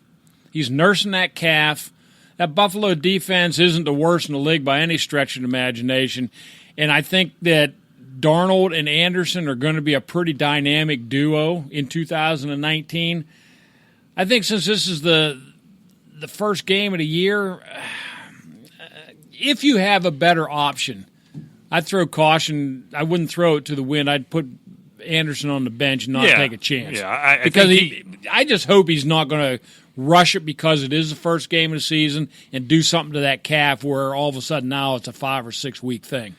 He's nursing that calf. That Buffalo defense isn't the worst in the league by any stretch of the imagination. And I think that Darnold and Anderson are going to be a pretty dynamic duo in 2019. I think since this is the first game of the year, if you have a better option, I'd throw caution. I wouldn't throw it to the wind. I'd put Anderson on the bench and not take a chance. Yeah, because I just hope he's not going to rush it because it is the first game of the season and do something to that calf where all of a sudden now it's a 5 or 6 week thing.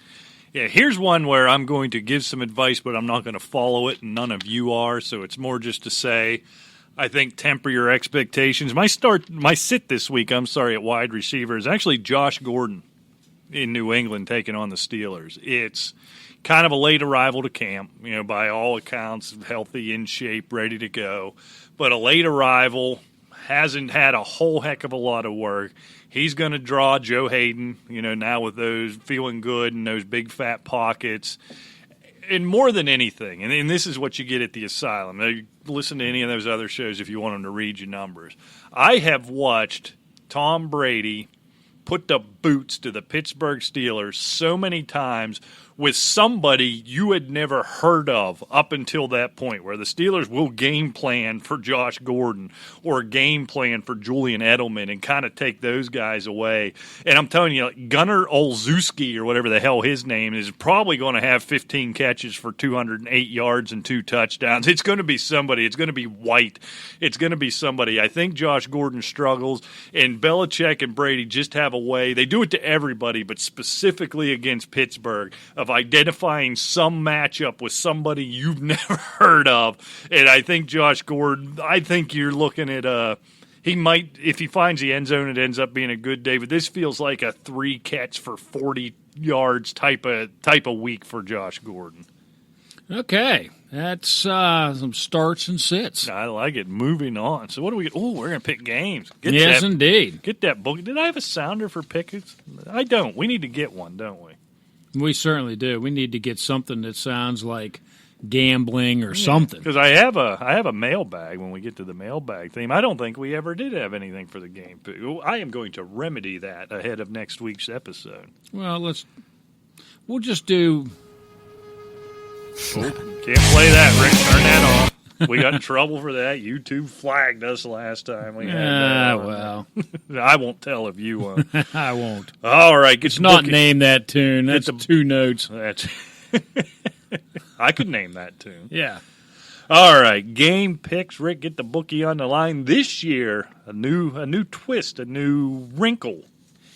Yeah, here's one where I'm going to give some advice, but I'm not going to follow it, and none of you are, so it's more just to say I think temper your expectations. My sit this week, at wide receiver is actually Josh Gordon in New England taking on the Steelers. It's kind of a late arrival to camp, by all accounts, healthy, in shape, ready to go. But a late arrival, hasn't had a whole heck of a lot of work. He's going to draw Joe Hayden, now with those feeling good and those big fat pockets. And more than anything, and this is what you get at the Asylum. Now, listen to any of those other shows if you want them to read you numbers. I have watched Tom Brady put the boots to the Pittsburgh Steelers so many times with somebody you had never heard of up until that point, where the Steelers will game plan for Josh Gordon or game plan for Julian Edelman and kind of take those guys away. And I'm telling you, Gunnar Olszewski, or whatever the hell his name is, probably going to have 15 catches for 208 yards and 2 touchdowns. It's going to be somebody. It's going to be White. It's going to be somebody. I think Josh Gordon struggles, and Belichick and Brady just have a way. They do it to everybody, but specifically against Pittsburgh, of identifying some matchup with somebody you've never heard of. And I think Josh Gordon, I think you're looking at he might, if he finds the end zone, it ends up being a good day. But this feels like a 3 catch for 40 yards type of week for Josh Gordon. Okay, that's some starts and sits. I like it. Moving on. So what do we get? Oh, we're going to pick games. Indeed. Get that book. Did I have a sounder for pickets? I don't. We need to get one, don't we? We certainly do. We need to get something that sounds like gambling or something. Because I have a mailbag when we get to the mailbag theme. I don't think we ever did have anything for the game. I am going to remedy that ahead of next week's episode. Well, we'll just do... Oh, can't play that, Rick. Turn that off. We got in trouble for that. YouTube flagged us last time. We had that. Well. I won't tell if you won't. I won't. All right. It's not name that tune. That's 2 notes. I could name that tune. Yeah. All right. Game picks. Rick, get the bookie on the line. This year, a new twist, a new wrinkle,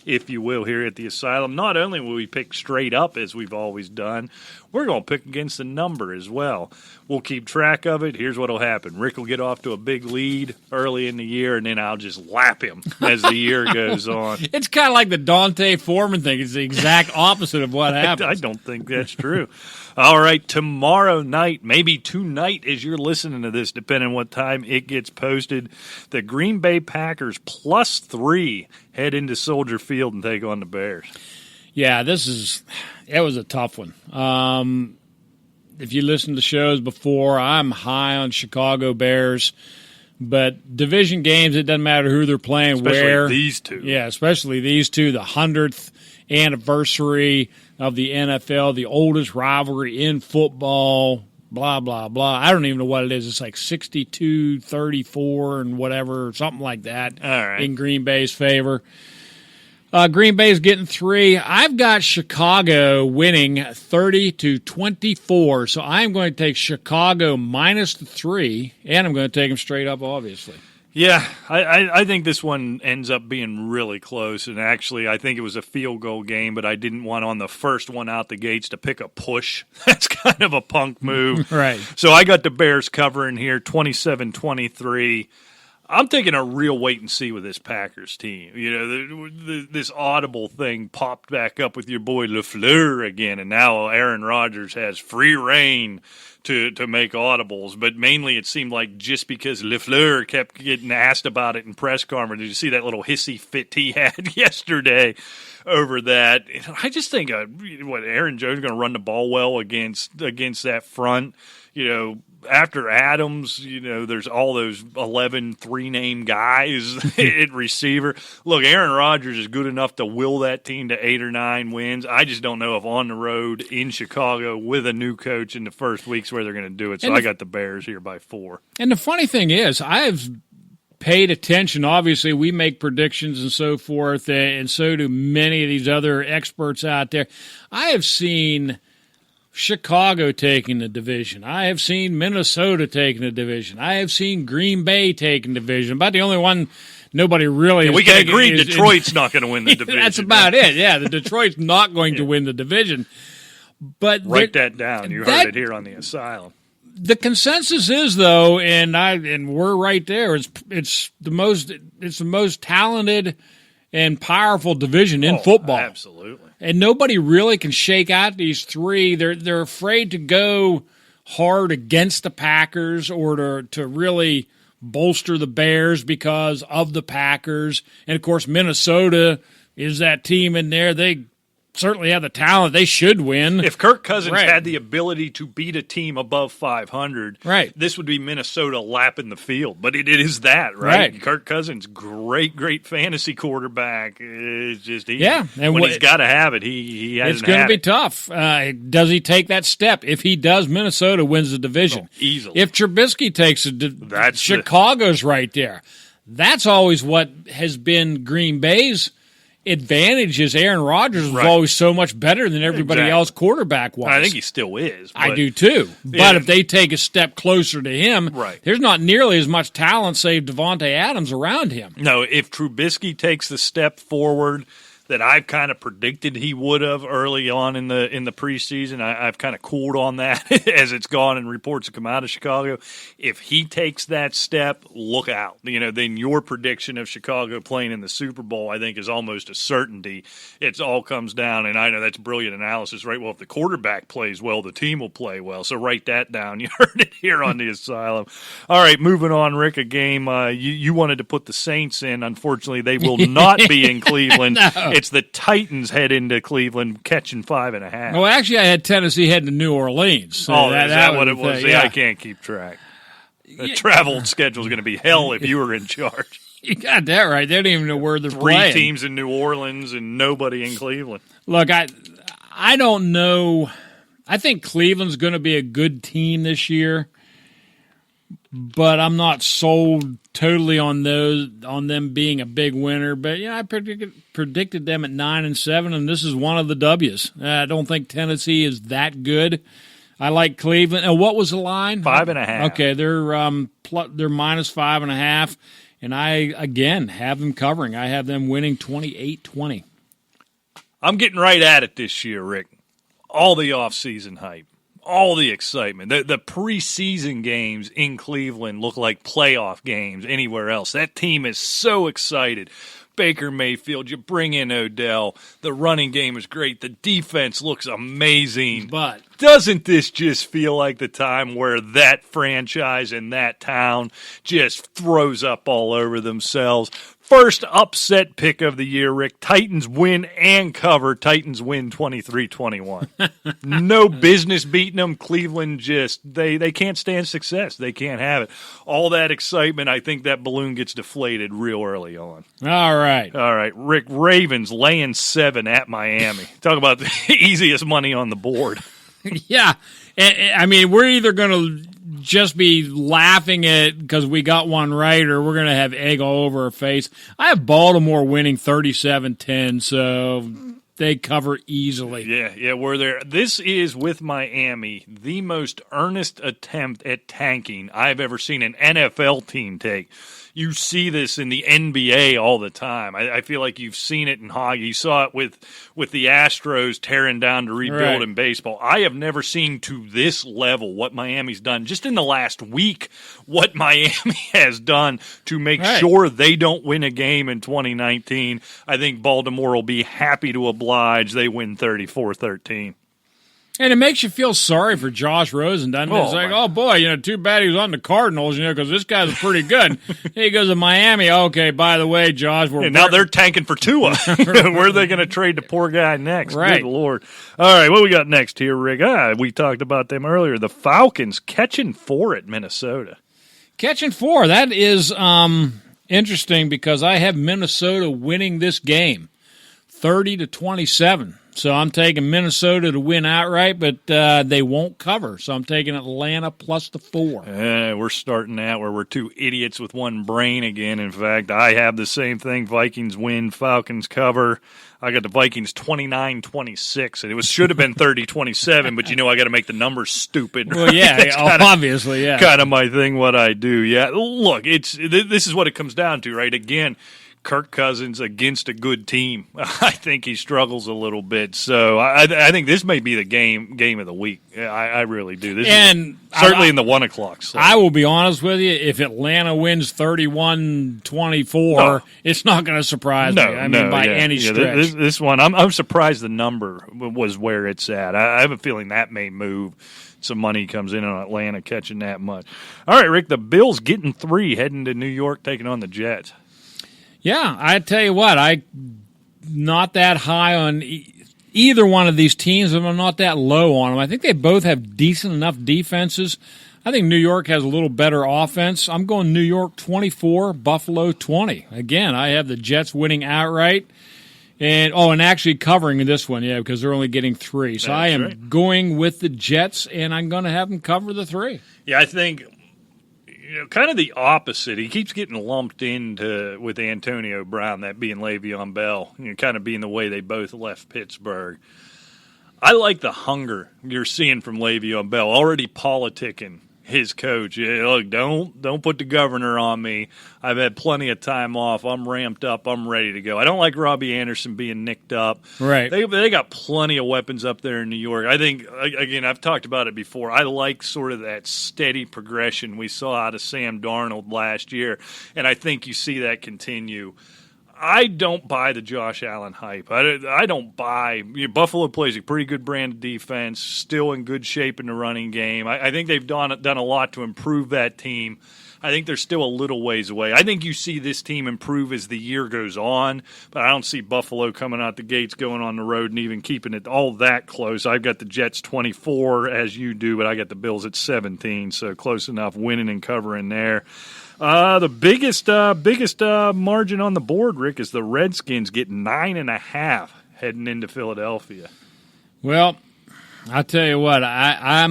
if you will, here at the Asylum. Not only will we pick straight up, as we've always done, we're going to pick against the number as well. We'll keep track of it. Here's what will happen. Rick will get off to a big lead early in the year, and then I'll just lap him as the year goes on. It's kind of like the Dante Foreman thing. It's the exact opposite of what happens. I don't think that's true. All right, tomorrow night, maybe tonight as you're listening to this, depending on what time it gets posted, the Green Bay Packers +3 head into Soldier Field and take on the Bears. Yeah, it was a tough one. If you listen to shows before, I'm high on Chicago Bears. But division games, it doesn't matter who they're playing, especially these two. Yeah, especially these two, the 100th anniversary of the NFL, the oldest rivalry in football, blah, blah, blah. I don't even know what it is. It's like 62-34 and whatever, something like that. All right. In Green Bay's favor. Green Bay's getting 3. I've got Chicago winning 30-24, so I'm going to take Chicago -3, and I'm going to take them straight up, obviously. Yeah, I think this one ends up being really close, and actually I think it was a field goal game, but I didn't want on the first one out the gates to pick a push. That's kind of a punk move. Right. So I got the Bears covering here, 27-23. I'm taking a real wait and see with this Packers team. This audible thing popped back up with your boy LaFleur again, and now Aaron Rodgers has free reign to make audibles. But mainly it seemed like just because LaFleur kept getting asked about it in press conference. Did you see that little hissy fit he had yesterday over that? I just think, Aaron Jones is going to run the ball well against that front. After Adams, there's all those 11 three-name guys at receiver. Look, Aaron Rodgers is good enough to will that team to 8 or 9 wins. I just don't know if on the road in Chicago with a new coach in the first week's where they're going to do it. So I got the Bears here by 4. And the funny thing is, I've paid attention. Obviously, we make predictions and so forth, and so do many of these other experts out there. I have seen Chicago taking the division. I have seen Minnesota taking the division. I have seen Green Bay taking the division. About the only one nobody really we can agree Detroit's not going to win the division. That's about it. Yeah, the Detroit's not going to win the division. But write that down. You heard it here on the Asylum. The consensus is, though, and we're right there. It's the most talented and powerful division in football. Absolutely. And nobody really can shake out these three. They're afraid to go hard against the Packers or to really bolster the Bears because of the Packers. And, of course, Minnesota is that team in there. They certainly have the talent. They should win. If Kirk Cousins had the ability to beat a team above 500, this would be Minnesota lapping the field. But it is that, right? Kirk Cousins, great fantasy quarterback. It's just and when he's got to have it, he hasn't. It's going to be tough. Does he take that step? If he does, Minnesota wins the division easily. If Trubisky takes it, Chicago's right there. That's always what has been Green Bay's advantage is Aaron Rodgers was always so much better than everybody else quarterback-wise. I think he still is. I do too. But if they take a step closer to him, there's not nearly as much talent, save Devontae Adams, around him. No, if Trubisky takes the step forward that I've kind of predicted he would have early on in the preseason. I've kind of cooled on that as it's gone and reports have come out of Chicago. If he takes that step, look out. Then your prediction of Chicago playing in the Super Bowl, I think, is almost a certainty. It all comes down, and I know that's brilliant analysis, right? Well, if the quarterback plays well, the team will play well. So write that down. You heard it here on the Asylum. All right, moving on, Rick, a game you wanted to put the Saints in. Unfortunately, they will not be in Cleveland. No. It's the Titans head into Cleveland catching 5.5. Well, actually, I had Tennessee heading to New Orleans. So is that what it was? I can't keep track. The travel schedule is going to be hell if you were in charge. You got that right. They don't even know where they're playing. 3 teams in New Orleans and nobody in Cleveland. Look, I don't know. I think Cleveland's going to be a good team this year, but I'm not sold totally on them being a big winner. But I predicted them at 9-7, and this is one of the W's. I don't think Tennessee is that good. I like Cleveland. And what was the line? 5.5. Okay, they're minus 5.5, and I again have them covering. I have them winning 28-20. I'm getting right at it this year, Rick. All the off-season hype. All the excitement. The preseason games in Cleveland look like playoff games anywhere else. That team is so excited. Baker Mayfield, you bring in Odell. The running game is great. The defense looks amazing. But doesn't this just feel like the time where that franchise and that town just throws up all over themselves? First upset pick of the year, Rick. Titans win and cover. Titans win 23-21. No business beating them. Cleveland just, they can't stand success. They can't have it. All that excitement, I think that balloon gets deflated real early on. All right. Rick, Ravens laying 7 at Miami. Talk about the easiest money on the board. Yeah. I mean, we're either going to just be laughing at because we got one right, or we're going to have egg all over our face. I have Baltimore winning 37-10, so they cover easily. Yeah, we're there. This is, with Miami, the most earnest attempt at tanking I've ever seen an NFL team take. You see this in the NBA all the time. I feel like you've seen it in hockey. You saw it with the Astros tearing down to rebuild in baseball. I have never seen to this level what Miami's done. Just in the last week, what Miami has done to make sure they don't win a game in 2019. I think Baltimore will be happy to oblige. They win 34-13. And it makes you feel sorry for Josh Rosen, doesn't it? It's like, oh, boy, too bad he was on the Cardinals, because this guy's pretty good. He goes to Miami. Okay, by the way, Josh, now they're tanking for Tua. Where are they going to trade the poor guy next? Right. Good Lord. All right, what we got next here, Rick? We talked about them earlier. The Falcons catching 4 at Minnesota. Catching 4. That is interesting because I have Minnesota winning this game 30-27. So I'm taking Minnesota to win outright, but they won't cover. So I'm taking Atlanta plus the 4. We're starting out where we're two idiots with one brain again. In fact, I have the same thing. Vikings win, Falcons cover. I got the Vikings 29-26, and it should have been 30-27, but I got to make the numbers stupid. Well, yeah, obviously, yeah. Kind of my thing, what I do. Yeah, look, this is what it comes down to, right? Again, Kirk Cousins against a good team. I think he struggles a little bit. So I think this may be the game of the week. I really do. This is certainly in the 1 o'clock slot. I will be honest with you. If Atlanta wins 31-24, it's not going to surprise me. By any stretch. This one, I'm surprised the number was where it's at. I have a feeling that may move. Some money comes in on Atlanta catching that much. All right, Rick, the Bills getting 3 heading to New York taking on the Jets. Yeah, I tell you what, I'm not that high on either one of these teams, and I'm not that low on them. I think they both have decent enough defenses. I think New York has a little better offense. I'm going New York 24, Buffalo 20. Again, I have the Jets winning outright. And actually covering this one, because they're only getting 3. So I am going with the Jets, and I'm going to have them cover the 3. Yeah, I think kind of the opposite. He keeps getting lumped into with Antonio Brown, that being Le'Veon Bell, kind of being the way they both left Pittsburgh. I like the hunger you're seeing from Le'Veon Bell, already politicking his coach. Look, don't put the governor on me. I've had plenty of time off. I'm ramped up. I'm ready to go. I don't like Robbie Anderson being nicked up. Right. They got plenty of weapons up there in New York. I think, again, I've talked about it before. I like sort of that steady progression we saw out of Sam Darnold last year, and I think you see that continue. I don't buy the Josh Allen hype. I don't buy Buffalo plays a pretty good brand of defense, still in good shape in the running game. I think they've done a lot to improve that team. I think they're still a little ways away. I think you see this team improve as the year goes on, but I don't see Buffalo coming out the gates, going on the road, and even keeping it all that close. I've got the Jets 24, as you do, but I got the Bills at 17, so close enough, winning and covering there. The biggest margin on the board, Rick, is the Redskins get 9.5 heading into Philadelphia. Well, I'll tell you what, I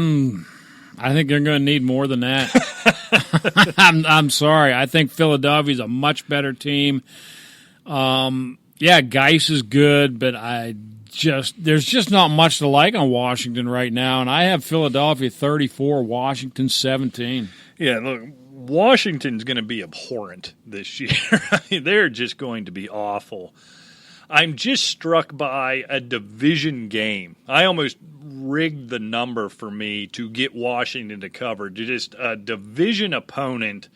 think they're going to need more than that. I'm sorry. I think Philadelphia's a much better team. Geis is good, but there's just not much to like on Washington right now, and I have Philadelphia 34, Washington 17. Yeah, look, Washington's going to be abhorrent this year. I mean, they're just going to be awful. I'm just struck by a division game. I almost rigged the number for me to get Washington to cover. Just a division opponent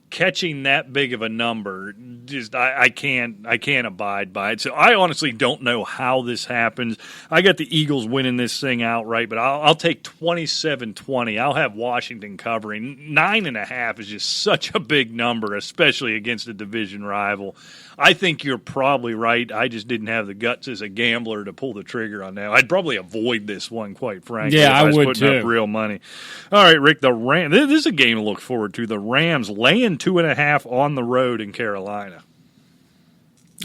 catching that big of a number, just I can't abide by it. So I honestly don't know how this happens. I got the Eagles winning this thing outright, but I'll take 27-20. I'll have Washington covering. 9.5 is just such a big number, especially against a division rival. I think you're probably right. I just didn't have the guts as a gambler to pull the trigger on that. I'd probably avoid this one, quite frankly. Yeah, if I was would putting too. Up real money. All right, Rick, the Rams. This is a game to look forward to. The Rams laying 2.5 on the road in Carolina.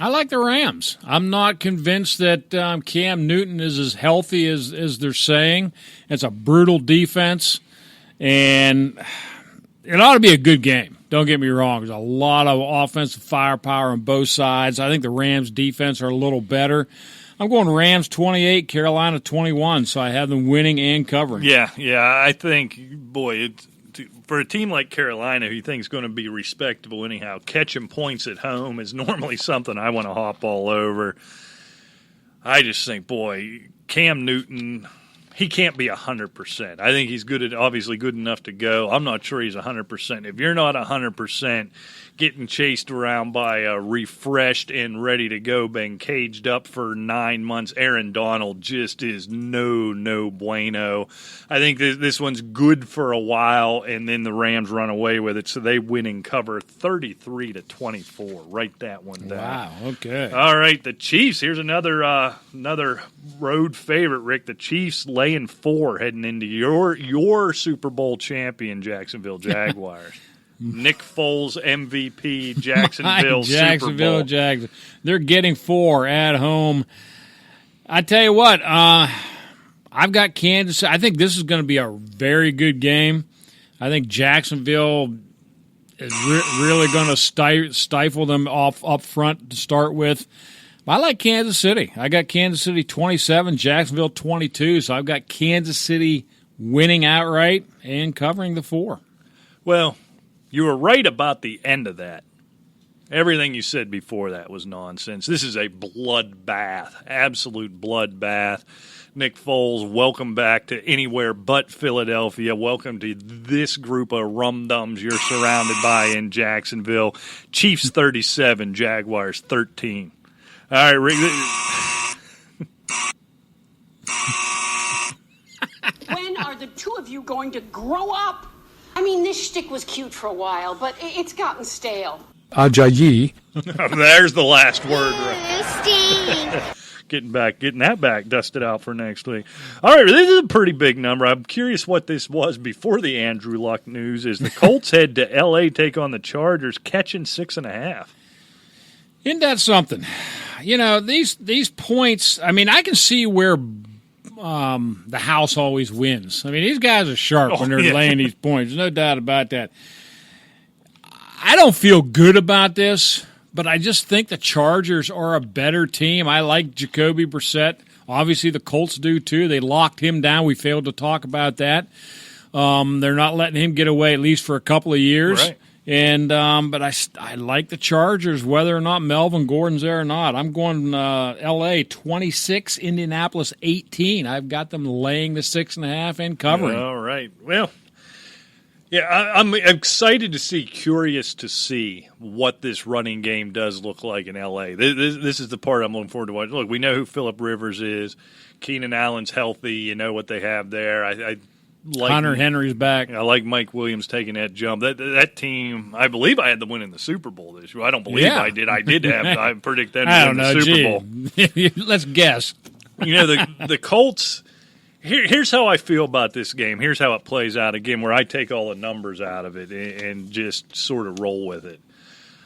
I like the Rams. I'm not convinced that Cam Newton is as healthy as they're saying. It's a brutal defense, and it ought to be a good game. Don't get me wrong. There's a lot of offensive firepower on both sides. I think the Rams' defense are a little better. I'm going Rams 28, Carolina 21, so I have them winning and covering. Yeah, I think, boy, for a team like Carolina, who you think is going to be respectable anyhow, catching points at home is normally something I want to hop all over. I just think, boy, Cam Newton, he can't be 100%. I think he's obviously good enough to go. I'm not sure he's 100%. If you're not 100%, getting chased around by a refreshed and ready to go, been caged up for 9 months, Aaron Donald just is no bueno. I think this one's good for a while, and then the Rams run away with it, so they win and cover 33-24. Write that one down. Wow, okay. All right, the Chiefs. Here's another road favorite, Rick. The Chiefs laying 4 heading into your Super Bowl champion, Jacksonville Jaguars. Nick Foles, MVP, Jacksonville Super Bowl. Jags. They're getting 4 at home. I tell you what, I've got Kansas. I think this is going to be a very good game. I think Jacksonville is really going to stifle them up front to start with. I like Kansas City. I got Kansas City 27, Jacksonville 22, so I've got Kansas City winning outright and covering the 4. Well, you were right about the end of that. Everything you said before that was nonsense. This is a bloodbath, absolute bloodbath. Nick Foles, welcome back to anywhere but Philadelphia. Welcome to this group of rum-dums you're surrounded by in Jacksonville. Chiefs 37, Jaguars 13. All right, Rick. When are the two of you going to grow up? I mean, this shtick was cute for a while, but it's gotten stale. Ajayi. There's the last word. Right? Getting that back dusted out for next week. All right, this is a pretty big number. I'm curious what this was before the Andrew Luck news. Is the Colts head to L.A., take on the Chargers, catching 6.5. Isn't that something? You know, these points, I mean, I can see where the house always wins. I mean, these guys are sharp when they're laying these points. There's no doubt about that. I don't feel good about this, but I just think the Chargers are a better team. I like Jacoby Brissett. Obviously, the Colts do too. They locked him down. We failed to talk about that. They're not letting him get away, at least for a couple of years. Right. And but I like the Chargers, whether or not Melvin Gordon's there or not. I'm going L.A. 26, Indianapolis 18. I've got them laying the 6.5 and covering. All right. Well, yeah, I'm excited to see, curious to see what this running game does look like in L.A. This is the part I'm looking forward to watching. Look, we know who Phillip Rivers is. Keenan Allen's healthy. You know what they have there. I like Hunter Henry's back. I like Mike Williams taking that jump. That team, I believe I had them winning the Super Bowl this year. I don't believe I did. I did have. I predict them to win the Super Bowl. Let's guess. You know, the Colts. Here's how I feel about this game. Here's how it plays out again, where I take all the numbers out of it and just sort of roll with it.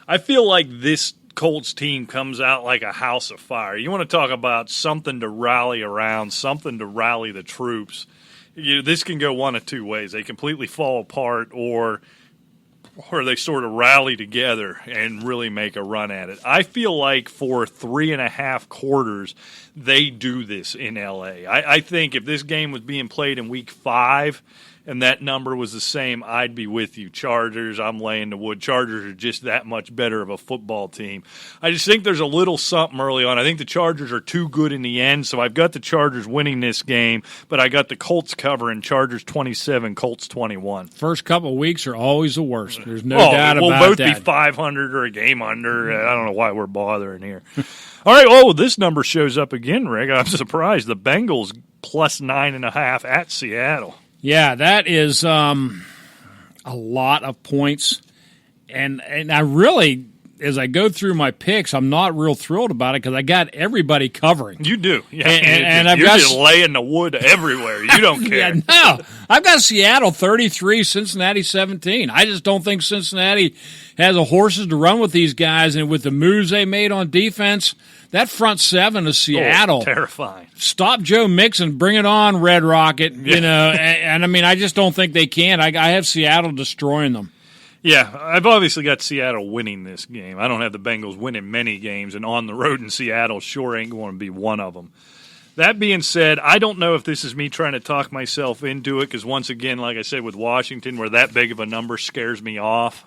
I feel like this Colts team comes out like a house of fire. You want to talk about something to rally around, something to rally the troops. This can go one of two ways. They completely fall apart, or they sort of rally together and really make a run at it. I feel like for 3.5 quarters, they do this in L.A. I think if this game was being played in Week 5 and that number was the same, I'd be with you. Chargers, I'm laying the wood. Chargers are just that much better of a football team. I just think there's a little something early on. I think the Chargers are too good in the end, so I've got the Chargers winning this game, but I got the Colts covering, Chargers 27, Colts 21. First couple of weeks are always the worst. There's no doubt about that. We'll both be 500 or a game under. I don't know why we're bothering here. All right, this number shows up again, Rick. I'm surprised. The Bengals plus 9.5 at Seattle. Yeah, that is a lot of points. And I really, as I go through my picks, I'm not real thrilled about it because I got everybody covering. You do. Yeah. And you're just laying the wood everywhere. You don't care. No, I've got Seattle 33, Cincinnati 17. I just don't think Cincinnati has the horses to run with these guys. And with the moves they made on defense, that front seven of Seattle. Terrifying. Stop Joe Mixon, bring it on, Red Rocket. You know, and I mean, I just don't think they can. I have Seattle destroying them. Yeah, I've obviously got Seattle winning this game. I don't have the Bengals winning many games, and on the road in Seattle sure ain't going to be one of them. That being said, I don't know if this is me trying to talk myself into it, because once again, like I said with Washington, where that big of a number scares me off.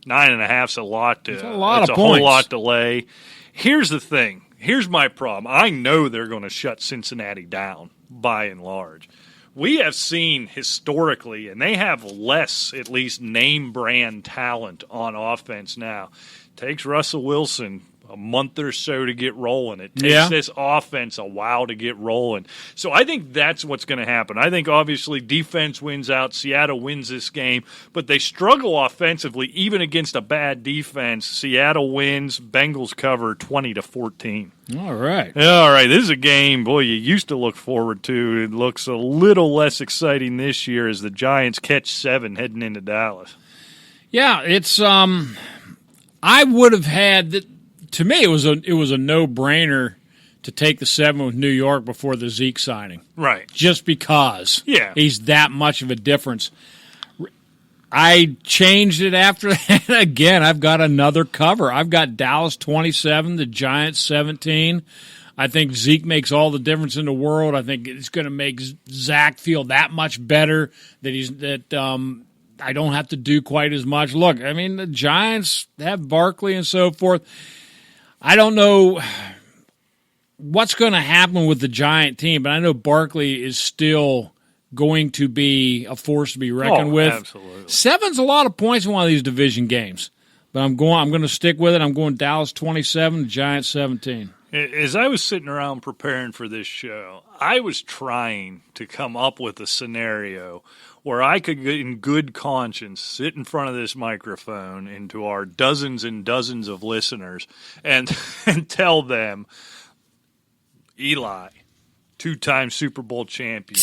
9.5's a lot. It's a lot of a points. whole lot to lay. Here's the thing. Here's my problem. I know they're going to shut Cincinnati down by and large. We have seen historically, and they have less, at least, name-brand talent on offense now. Takes Russell Wilson a month or so to get rolling. It takes this offense a while to get rolling. So I think that's what's going to happen. I think, obviously, defense wins out. Seattle wins this game. But they struggle offensively, even against a bad defense. Seattle wins. Bengals cover 20-14. All right. All right, this is a game, boy, you used to look forward to. It looks a little less exciting this year as the Giants catch 7 heading into Dallas. Yeah, it's I would have had to me it was a no-brainer to take the 7 with New York before the Zeke signing. Right. Just because he's that much of a difference. I changed it after that. Again, I've got another cover. I've got Dallas 27, the Giants 17. I think Zeke makes all the difference in the world. I think it's going to make Zach feel that much better that I don't have to do quite as much. Look, I mean, the Giants have Barkley and so forth. I don't know what's going to happen with the Giant team, but I know Barkley is still going to be a force to be reckoned with. Absolutely. 7's a lot of points in one of these division games, but I'm going to stick with it. I'm going Dallas 27, Giants 17. As I was sitting around preparing for this show, I was trying to come up with a scenario where I could, in good conscience, sit in front of this microphone and to our dozens and dozens of listeners and tell them, Eli, 2-time Super Bowl champion,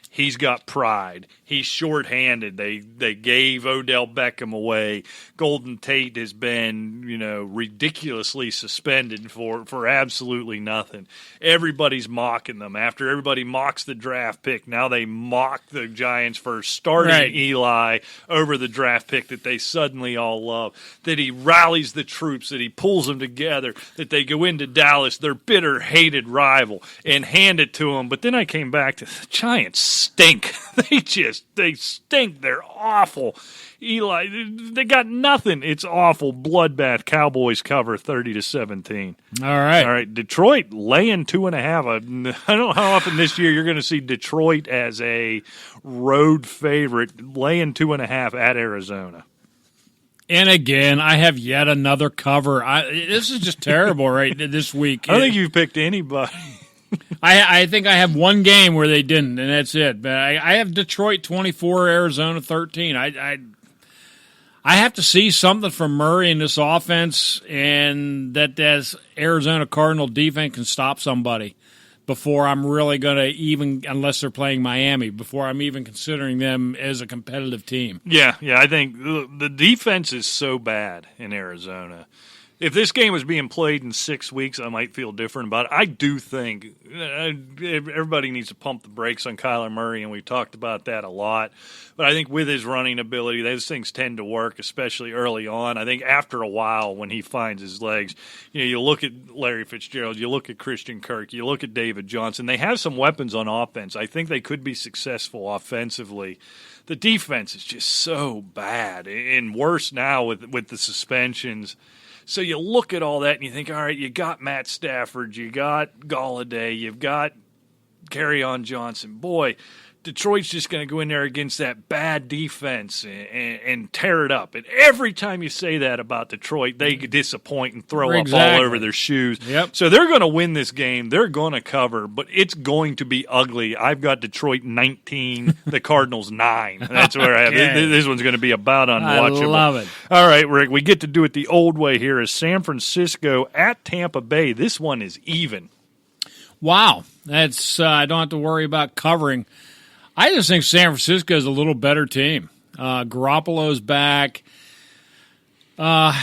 he's got pride. He's shorthanded. They gave Odell Beckham away. Golden Tate has been, ridiculously suspended for absolutely nothing. Everybody's mocking them. After everybody mocks the draft pick, now they mock the Giants for starting Eli over the draft pick that they suddenly all love. That he rallies the troops, that he pulls them together, that they go into Dallas, their bitter, hated rival, and hand it to them. But then I came back to the Giants stink. They stink. They're awful. Eli, they got nothing. It's awful. Bloodbath. Cowboys cover 30-17. All right. Detroit laying 2.5. I don't know how often this year you're going to see Detroit as a road favorite laying 2.5 at Arizona. And again, I have yet another cover. This is just terrible this week. I don't think you've picked anybody. I think I have one game where they didn't, and that's it. But I have Detroit 24, Arizona 13. I have to see something from Murray in this offense, and that Arizona Cardinal defense can stop somebody before I'm really going to even, unless they're playing Miami, before I'm even considering them as a competitive team. Yeah, I think the defense is so bad in Arizona. If this game was being played in 6 weeks, I might feel different about it. I do think everybody needs to pump the brakes on Kyler Murray, and we've talked about that a lot. But I think with his running ability, those things tend to work, especially early on. I think after a while, when he finds his legs, you look at Larry Fitzgerald, you look at Christian Kirk, you look at David Johnson. They have some weapons on offense. I think they could be successful offensively. The defense is just so bad, and worse now with the suspensions. So you look at all that and you think, all right, you got Matt Stafford, you got Galladay, you've got Kerryon Johnson. Boy, Detroit's just going to go in there against that bad defense and tear it up. And every time you say that about Detroit, they disappoint and throw up all over their shoes. Yep. So they're going to win this game. They're going to cover, but it's going to be ugly. I've got Detroit 19, the Cardinals 9. That's where I have it. This one's going to be about unwatchable. I love it. All right, Rick, we get to do it the old way here is San Francisco at Tampa Bay. This one is even. Wow. That's I don't have to worry about covering. I just think San Francisco is a little better team. Garoppolo's back. The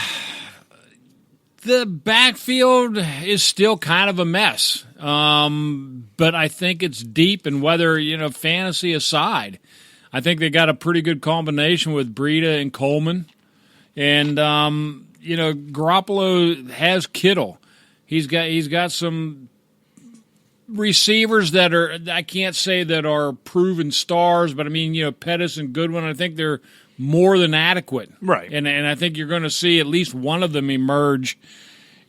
backfield is still kind of a mess. But I think it's deep, and whether, fantasy aside, I think they got a pretty good combination with Breida and Coleman. And, Garoppolo has Kittle. He's got some receivers that are, I can't say that are proven stars, but I mean, Pettis and Goodwin, I think they're more than adequate. Right. And I think you're going to see at least one of them emerge.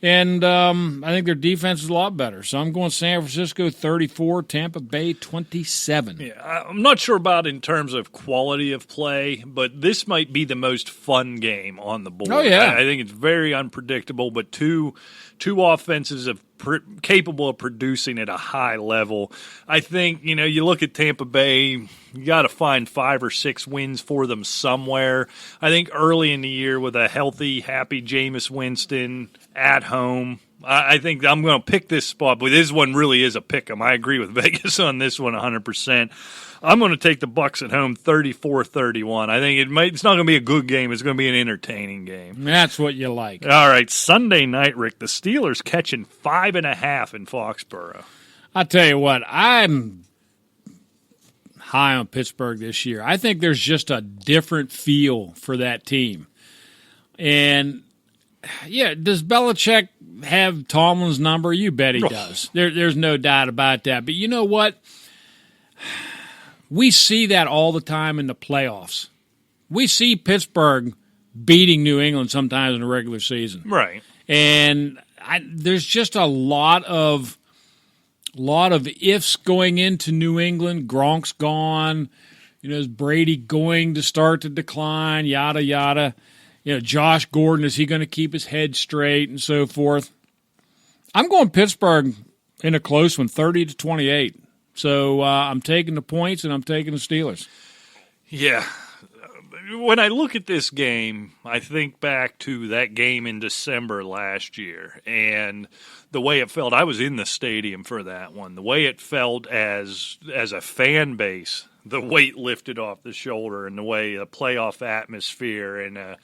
And I think their defense is a lot better. So I'm going San Francisco 34, Tampa Bay 27. Yeah, I'm not sure about in terms of quality of play, but this might be the most fun game on the board. Oh, yeah. I think it's very unpredictable, but two offenses capable of producing at a high level. I think, you look at Tampa Bay, you got to find 5 or 6 wins for them somewhere. I think early in the year with a healthy, happy Jameis Winston at home, I think I'm going to pick this spot, but this one really is a pick 'em. I agree with Vegas on this one 100%. I'm going to take the Bucs at home 34-31. I think it's not going to be a good game. It's going to be an entertaining game. That's what you like. All right, Sunday night, Rick, the Steelers catching 5.5 in Foxborough. I'll tell you what, I'm high on Pittsburgh this year. I think there's just a different feel for that team. And, yeah, does Belichick have Tomlin's number? You bet he does. There's no doubt about that. But you know what? We see that all the time in the playoffs. We see Pittsburgh beating New England sometimes in the regular season. Right. And there's just a lot of ifs going into New England. Gronk's gone. Is Brady going to start to decline? Yada, yada. Josh Gordon, is he going to keep his head straight and so forth? I'm going Pittsburgh in a close one, 30-28. So I'm taking the points, and I'm taking the Steelers. Yeah. When I look at this game, I think back to that game in December last year and the way it felt. I was in the stadium for that one. The way it felt as a fan base, the weight lifted off the shoulder, and the way a playoff atmosphere and a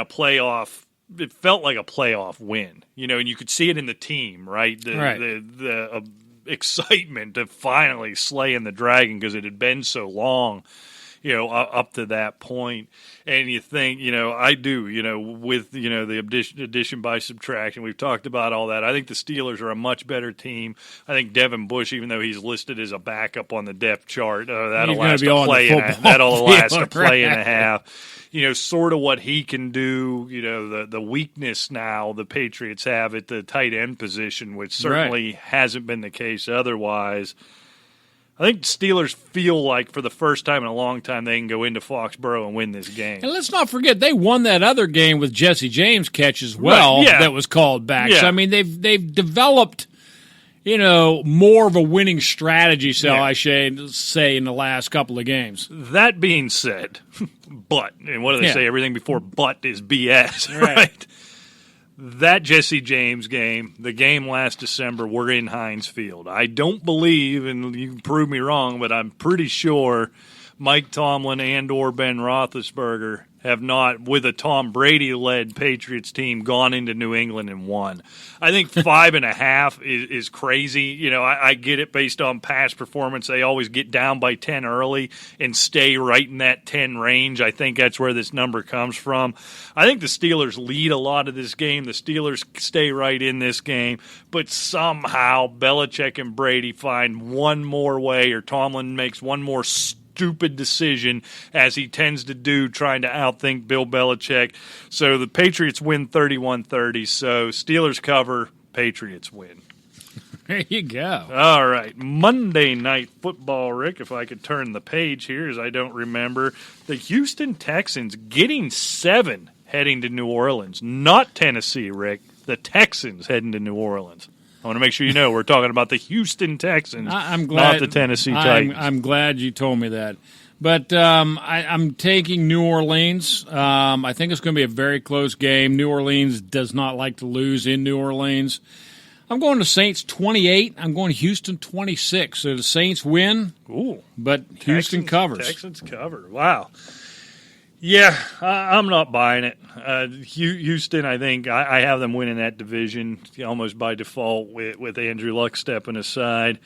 playoff. It felt like a playoff win, and you could see it in the team, right? The excitement of finally slaying the dragon because it had been so long, up to that point. And you think, I do, with, the addition by subtraction, we've talked about all that. I think the Steelers are a much better team. I think Devin Bush, even though he's listed as a backup on the depth chart, that'll last a play and a half. Sort of what he can do, the weakness now the Patriots have at the tight end position, which certainly hasn't been the case otherwise. I think the Steelers feel like for the first time in a long time they can go into Foxborough and win this game. And let's not forget, they won that other game with Jesse James catch as well that was called back. Yeah. So, I mean, they've developed, more of a winning strategy, I should say, in the last couple of games. That being said, and what do they say? Everything before but is BS, right? That Jesse James game, the game last December, we're in Heinz Field. I don't believe, and you can prove me wrong, but I'm pretty sure Mike Tomlin and or Ben Roethlisberger have not, with a Tom Brady-led Patriots team, gone into New England and won. I think 5.5 is crazy. I get it based on past performance. They always get down by 10 early and stay right in that 10 range. I think that's where this number comes from. I think the Steelers lead a lot of this game. The Steelers stay right in this game, but somehow Belichick and Brady find one more way, or Tomlin makes one more stupid decision, as he tends to do, trying to outthink Bill Belichick. So the Patriots win 31-30. So Steelers cover, Patriots win. There you go. All right. Monday Night Football, Rick, if I could turn the page here, as I don't remember. The Houston Texans getting 7 heading to New Orleans. Not Tennessee, Rick. The Texans heading to New Orleans. I want to make sure we're talking about the Houston Texans, not the Tennessee Titans. I'm glad you told me that. But I'm taking New Orleans. I think it's going to be a very close game. New Orleans does not like to lose in New Orleans. I'm going to Saints 28. I'm going to Houston 26. So the Saints win, but Houston covers. Texans cover. Wow. Yeah, I'm not buying it. Houston, I think I have them winning that division almost by default with Andrew Luck stepping aside.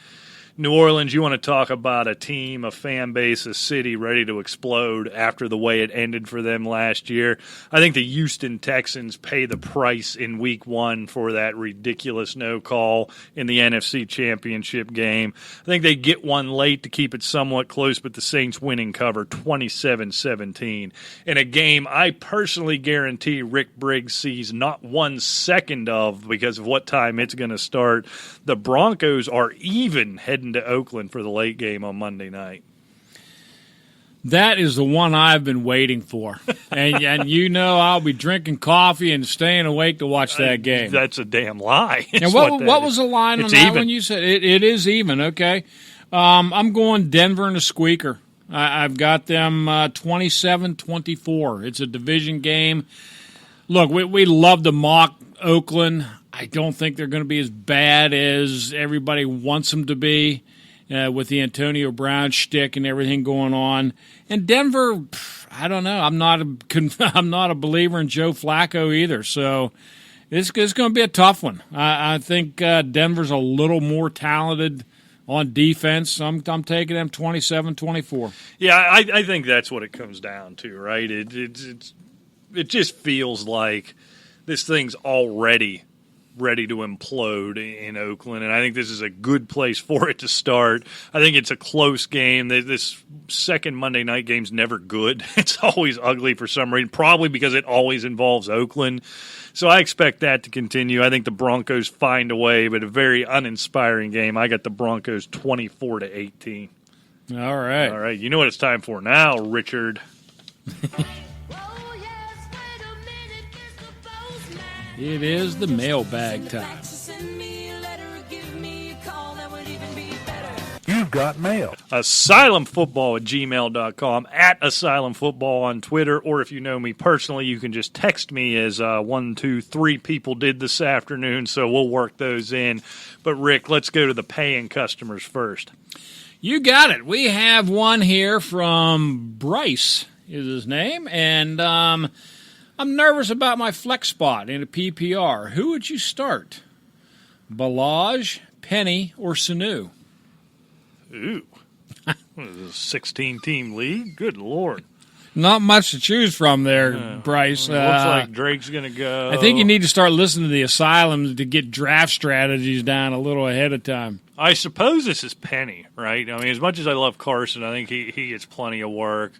New Orleans, you want to talk about a team, a fan base, a city ready to explode after the way it ended for them last year. I think the Houston Texans pay the price in week 1 for that ridiculous no call in the NFC Championship game. I think they get one late to keep it somewhat close, but the Saints winning cover 27-17. In a game I personally guarantee Rick Briggs sees not 1 second of because of what time it's going to start. The Broncos are even heading to Oakland for the late game on Monday night. That is the one I've been waiting for. and I'll be drinking coffee and staying awake to watch that game. That's a damn lie. And what was the line on that one you said? It is even, okay. I'm going Denver and a squeaker. I've got them 27-24. It's a division game. Look, we love to mock Oakland. I don't think they're going to be as bad as everybody wants them to be with the Antonio Brown shtick and everything going on. And Denver, I don't know. I'm not a believer in Joe Flacco either. So it's going to be a tough one. I think Denver's a little more talented on defense. I'm taking them 27-24. Yeah, I think that's what it comes down to, right? It just feels like this thing's already ready to implode in Oakland, and I think this is a good place for it to start. I think it's a close game. This second Monday night game's never good. It's always ugly for some reason, probably because it always involves Oakland. So I expect that to continue. I think the Broncos find a way, but a very uninspiring game. I got the Broncos 24-18. All right. All right. You know what it's time for now, Richard. It is the mailbag time. You've got mail. asylumfootball@gmail.com, at asylumfootball on Twitter, or if you know me personally, you can just text me as 1, 2, 3 people did this afternoon, so we'll work those in. But, Rick, let's go to the paying customers first. You got it. We have one here from Bryce is his name, and I'm nervous about my flex spot in a PPR. Who would you start? Balaj, Penny, or Sanu? Ooh. What is this, a 16-team league? Good Lord. Not much to choose from there, Bryce. Looks like Drake's going to go. I think you need to start listening to the Asylums to get draft strategies down a little ahead of time. I suppose this is Penny, right? I mean, as much as I love Carson, I think he gets plenty of work.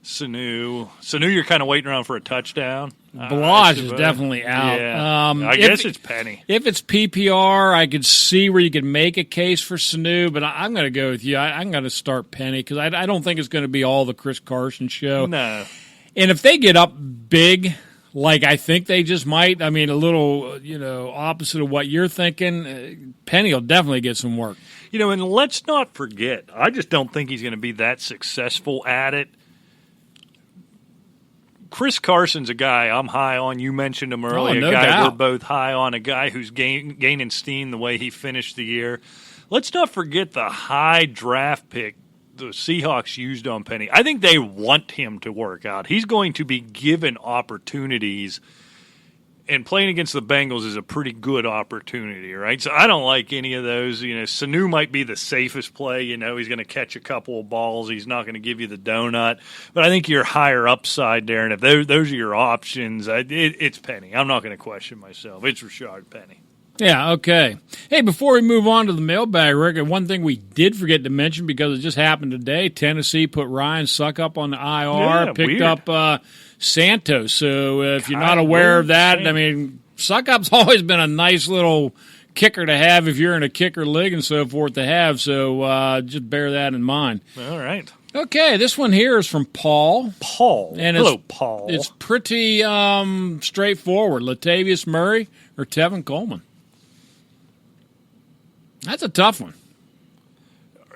Sanu, you're kind of waiting around for a touchdown. Balaj is definitely out. Yeah. I guess it's Penny. If it's PPR, I could see where you could make a case for Sanu, but I'm going to go with you. I'm going to start Penny because I don't think it's going to be all the Chris Carson show. No. And if they get up big, like I think they just might, I mean, a little, opposite of what you're thinking, Penny will definitely get some work. And let's not forget, I just don't think he's going to be that successful at it. Chris Carson's a guy I'm high on. You mentioned him earlier. No a guy doubt. we're both high on, a guy who's gaining steam the way he finished the year. Let's not forget the high draft pick the Seahawks used on Penny. I think they want him to work out. He's going to be given opportunities, and playing against the Bengals is a pretty good opportunity, right? So I don't like any of those. Sanu might be the safest play. He's going to catch a couple of balls. He's not going to give you the donut. But I think you're higher upside there, and if those are your options, it's Penny. I'm not going to question myself. It's Rashard Penny. Yeah, okay. Hey, before we move on to the mailbag, Rick, one thing we did forget to mention because it just happened today, Tennessee put Ryan Suckup on the IR, picked up Santos. So if you're not aware of that, I mean, Suckup's always been a nice little kicker to have if you're in a kicker league and so forth to have. So just bear that in mind. All right. Okay, this one here is from Paul. And Hello, Paul. It's pretty straightforward. Latavius Murray or Tevin Coleman? That's a tough one.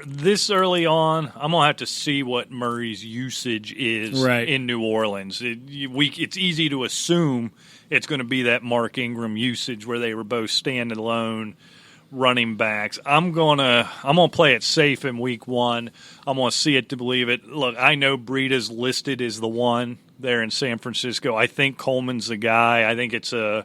This early on, I'm going to have to see what Murray's usage is in New Orleans. It's easy to assume it's going to be that Mark Ingram usage where they were both standalone running backs. I'm going to play it safe in week 1. I'm going to see it to believe it. Look, I know Breida's listed as the one there in San Francisco. I think Coleman's the guy. I think it's a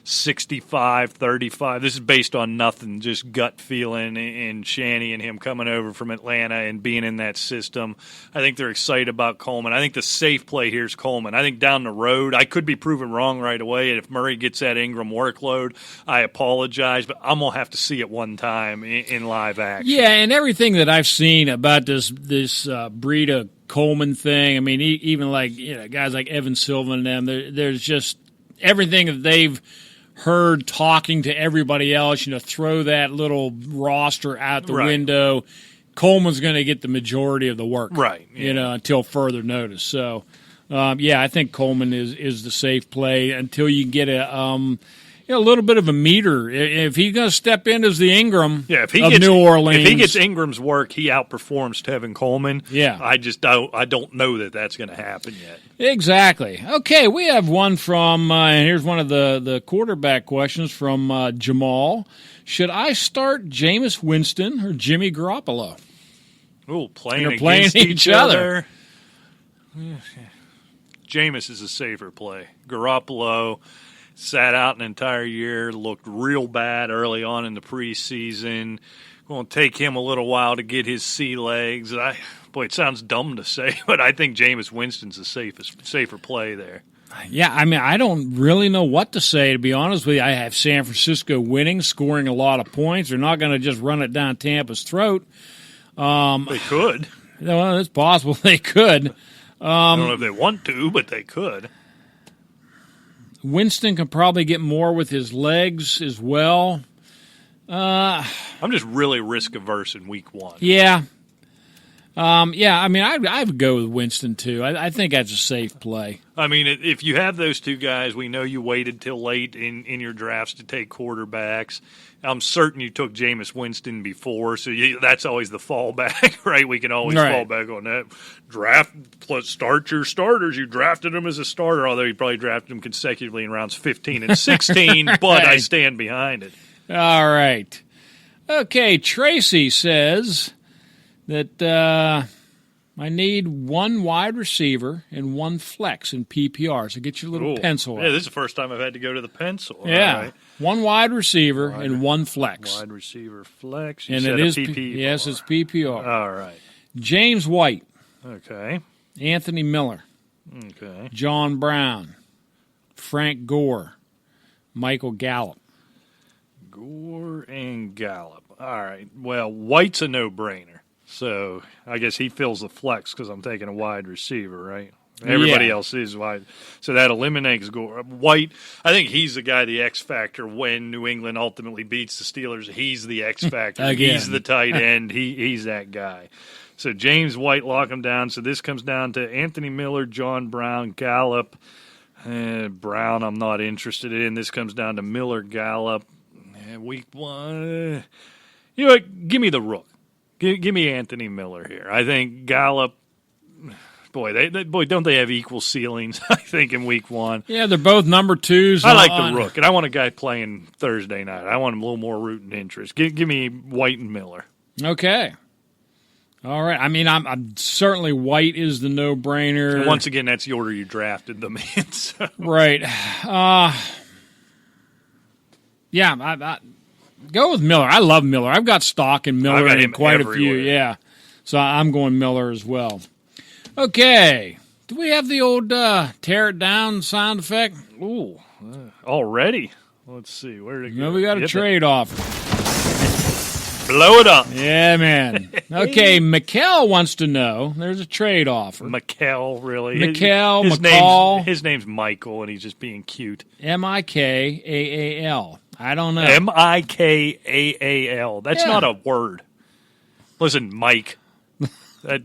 65-35. This is based on nothing, just gut feeling and Shanny and him coming over from Atlanta and being in that system. I think they're excited about Coleman. I think the safe play here is Coleman. I think down the road, I could be proven wrong right away, and if Murray gets that Ingram workload, I apologize, but I'm going to have to see it one time in live action. Yeah, and everything that I've seen about this Breida Coleman thing, I mean, even like guys like Evan Silva and them, there's just everything that they've heard talking to everybody else, throw that little roster out the window. Coleman's going to get the majority of the work, right? Yeah. Until further notice. So, I think Coleman is the safe play until you get a little bit of a meter. If he's going to step in as the Ingram of New Orleans. If he gets Ingram's work, he outperforms Tevin Coleman. Yeah. I don't know that that's going to happen yet. Exactly. Okay, we have one from, and here's one of the quarterback questions from Jamal. Should I start Jameis Winston or Jimmy Garoppolo? Oh, playing against each other. Jameis is a safer play. Garoppolo sat out an entire year, looked real bad early on in the preseason. Going to take him a little while to get his sea legs. It sounds dumb to say, but I think Jameis Winston's the safer play there. Yeah, I mean, I don't really know what to say, to be honest with you. I have San Francisco winning, scoring a lot of points. They're not going to just run it down Tampa's throat. They could. Well, it's possible they could. I don't know if they want to, but they could. Winston can probably get more with his legs as well. I'm just really risk-averse in week one. Yeah. I mean, I would go with Winston, too. I think that's a safe play. I mean, if you have those two guys, we know you waited till late in your drafts to take quarterbacks. I'm certain you took Jameis Winston before, so that's always the fallback, right? We can always fall back on that. Draft plus start your starters. You drafted them as a starter, although you probably drafted them consecutively in rounds 15 and 16, but I stand behind it. All right. Okay, Tracy says that I need one wide receiver and one flex in PPR. So get your little pencil out. Yeah, this is the first time I've had to go to the pencil. Yeah. Right. One wide receiver and one flex. Wide receiver flex. And it is PPR. Yes, it's PPR. All right. James White. Okay. Anthony Miller. Okay. John Brown. Frank Gore. Michael Gallup. Gore and Gallup. All right. Well, White's a no-brainer. So I guess he fills the flex because I'm taking a wide receiver, right? Everybody else is wide. So that eliminates Gore. White, I think he's the guy, the X factor when New England ultimately beats the Steelers. He's the X factor. He's the tight end. He's that guy. So James White, lock him down. So this comes down to Anthony Miller, John Brown, Gallup. Brown I'm not interested in. This comes down to Miller, Gallup. Week one. You know what? Give me the rook. Give me Anthony Miller here. I think Gallup, don't they have equal ceilings, I think, in week one. Yeah, they're both number twos. I like the rook, and I want a guy playing Thursday night. I want him a little more root and interest. Give me White and Miller. Okay. All right. I mean, I'm certainly White is the no-brainer. And once again, that's the order you drafted them in. So. Right. I go with Miller. I love Miller. I've got stock in Miller and quite everywhere. A few. Yeah. So I'm going Miller as well. Okay. Do we have the old tear it down sound effect? Ooh. Already? Let's see. Where did it go? No, we got a trade offer. Blow it up. Yeah, man. Okay, Mikkel wants to know. There's a trade offer. Mikkel, really? McCall. His name's Michael, and he's just being cute. Mikaal. I don't know. Mikaal. That's not a word. Listen, Mike,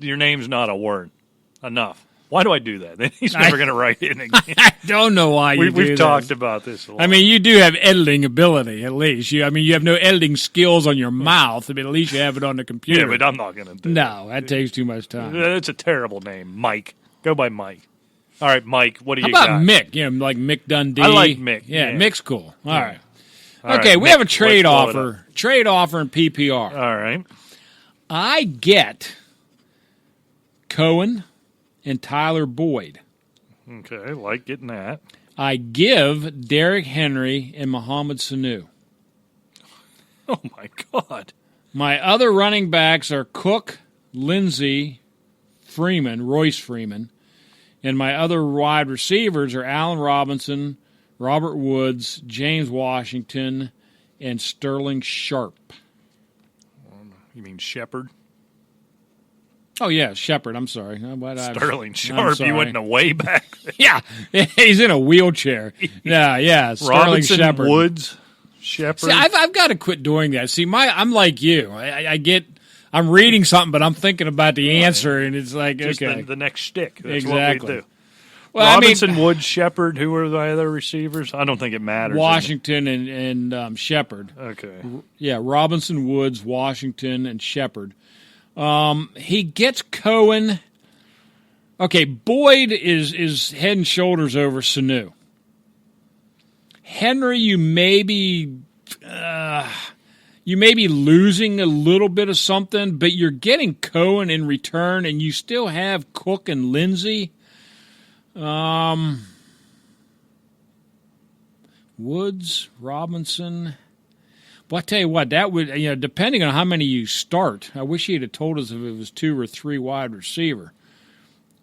your name's not a word. Enough. Why do I do that? Then he's never going to write in again. I don't know why you do We've talked about this a lot. I mean, you do have editing ability, at least. You have no editing skills on your mouth, but at least you have it on the computer. Yeah, but I'm not going to do No, that takes too much time. It's a terrible name, Mike. Go by Mike. All right, Mike, what do you got? got? How about Mick? Like Mick Dundee? I like Mick. Yeah, Mick's cool. All right. All okay, right, we Mick, have a trade let's blow offer. Trade offer in PPR. All right. I get Cohen and Tyler Boyd. Okay, I like getting that. I give Derrick Henry and Mohamed Sanu. Oh, my God. My other running backs are Cook, Lindsey, Freeman, Royce Freeman. And my other wide receivers are Allen Robinson, Robert Woods, James Washington, and Sterling Sharp. You mean Shepard? Oh, yeah, Shepard. I'm sorry. Sterling Sharp. You went in a way back there. Yeah, he's in a wheelchair. Yeah. Sterling Robinson, Shepard. Woods, Shepard. See, I've got to quit doing that. See, I'm like you. I'm reading something, but I'm thinking about the answer, and it's like, just okay. the next shtick. That's exactly. what we do. Well, Robinson, Woods, Shepard, who are the other receivers? I don't think it matters. Washington and Shepard. Okay. Yeah, Robinson, Woods, Washington, and Shepard. He gets Cohen. Okay, Boyd is head and shoulders over Sanu. Henry, you may be losing a little bit of something, but you're getting Cohen in return, and you still have Cook and Lindsey. Woods, Robinson. Well, I tell you what, that would, depending on how many you start, I wish he'd have told us if it was 2 or 3 wide receiver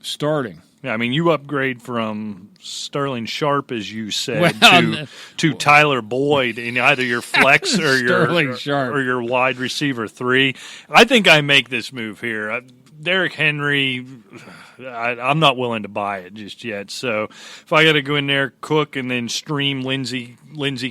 starting. Yeah, I mean, you upgrade from Sterling Sharp, as you said, to Tyler Boyd in either your flex or your wide receiver 3. I think I make this move here. Derrick Henry, I'm not willing to buy it just yet. So if I got to go in there, Cook, and then stream Lindsey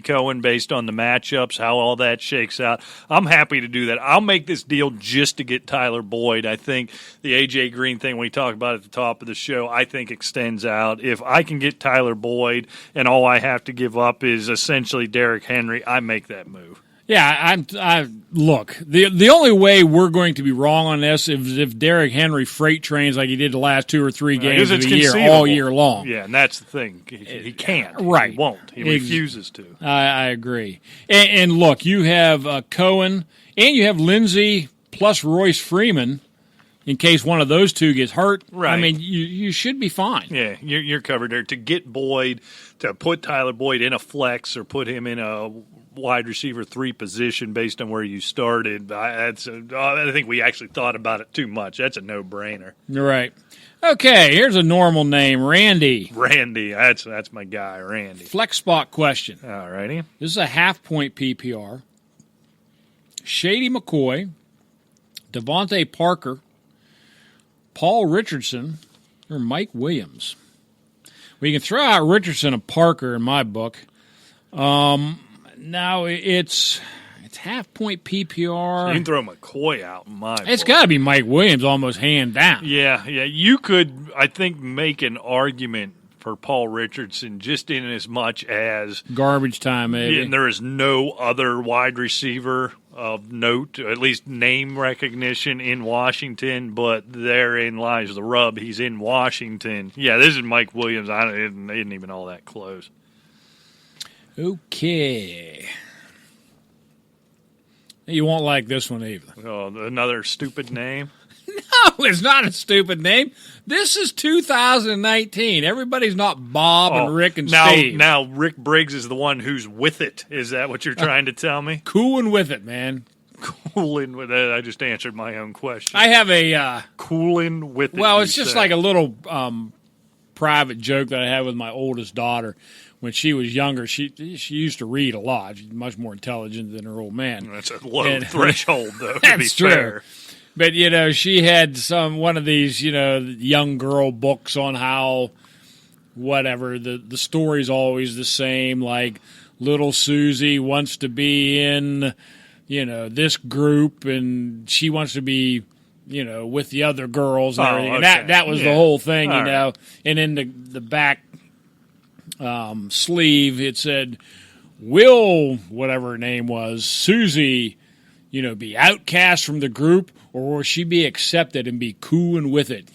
Cohen based on the matchups, how all that shakes out, I'm happy to do that. I'll make this deal just to get Tyler Boyd. I think the A.J. Green thing we talked about at the top of the show, I think extends out. If I can get Tyler Boyd and all I have to give up is essentially Derrick Henry, I make that move. Yeah, I look. The only way we're going to be wrong on this is if Derrick Henry freight trains like he did the last 2 or 3 games of the year all year long. Yeah, and that's the thing. He can't. Right. He won't. He refuses to. I agree. And look, you have Cohen and you have Lindsey plus Royce Freeman in case one of those two gets hurt. Right. I mean, you should be fine. Yeah, you're covered there. To get Boyd, to put Tyler Boyd in a flex or put him in a wide receiver 3 position based on where you started, I think we actually thought about it too much. That's a no-brainer. You're right. Okay, here's a normal name, Randy. Randy, that's my guy, Randy. Flex spot question. All righty. This is a half-point PPR. Shady McCoy, Devontae Parker, Paul Richardson, or Mike Williams. We can throw out Richardson and Parker in my book. Now it's half-point PPR. So you can throw McCoy out in my book. It's got to be Mike Williams almost hand down. Yeah. You could, I think, make an argument for Paul Richardson just in as much as garbage time, maybe. And there is no other wide receiver of note, at least name recognition in Washington, but therein lies the rub. He's in Washington. Yeah, this is Mike Williams. It isn't even all that close. Okay. You won't like this one either. Oh, another stupid name? No, it's not a stupid name. This is 2019. Everybody's not Bob and Rick and Steve. Now Rick Briggs is the one who's with it. Is that what you're trying to tell me? Cooling with it, man. Cooling with it. I just answered my own question. I have a... cooling with it. Well, it's just like a little private joke that I had with my oldest daughter. When she was younger, she used to read a lot. She's much more intelligent than her old man. That's a low threshold, though, to be fair. But, she had one of these, young girl books on how, whatever, the story's always the same, like little Susie wants to be in, this group, and she wants to be, with the other girls and everything. Okay. And that was the whole thing, Right. And in the back sleeve, it said, will, whatever her name was, Susie, be outcast from the group, or will she be accepted and be cooling with it?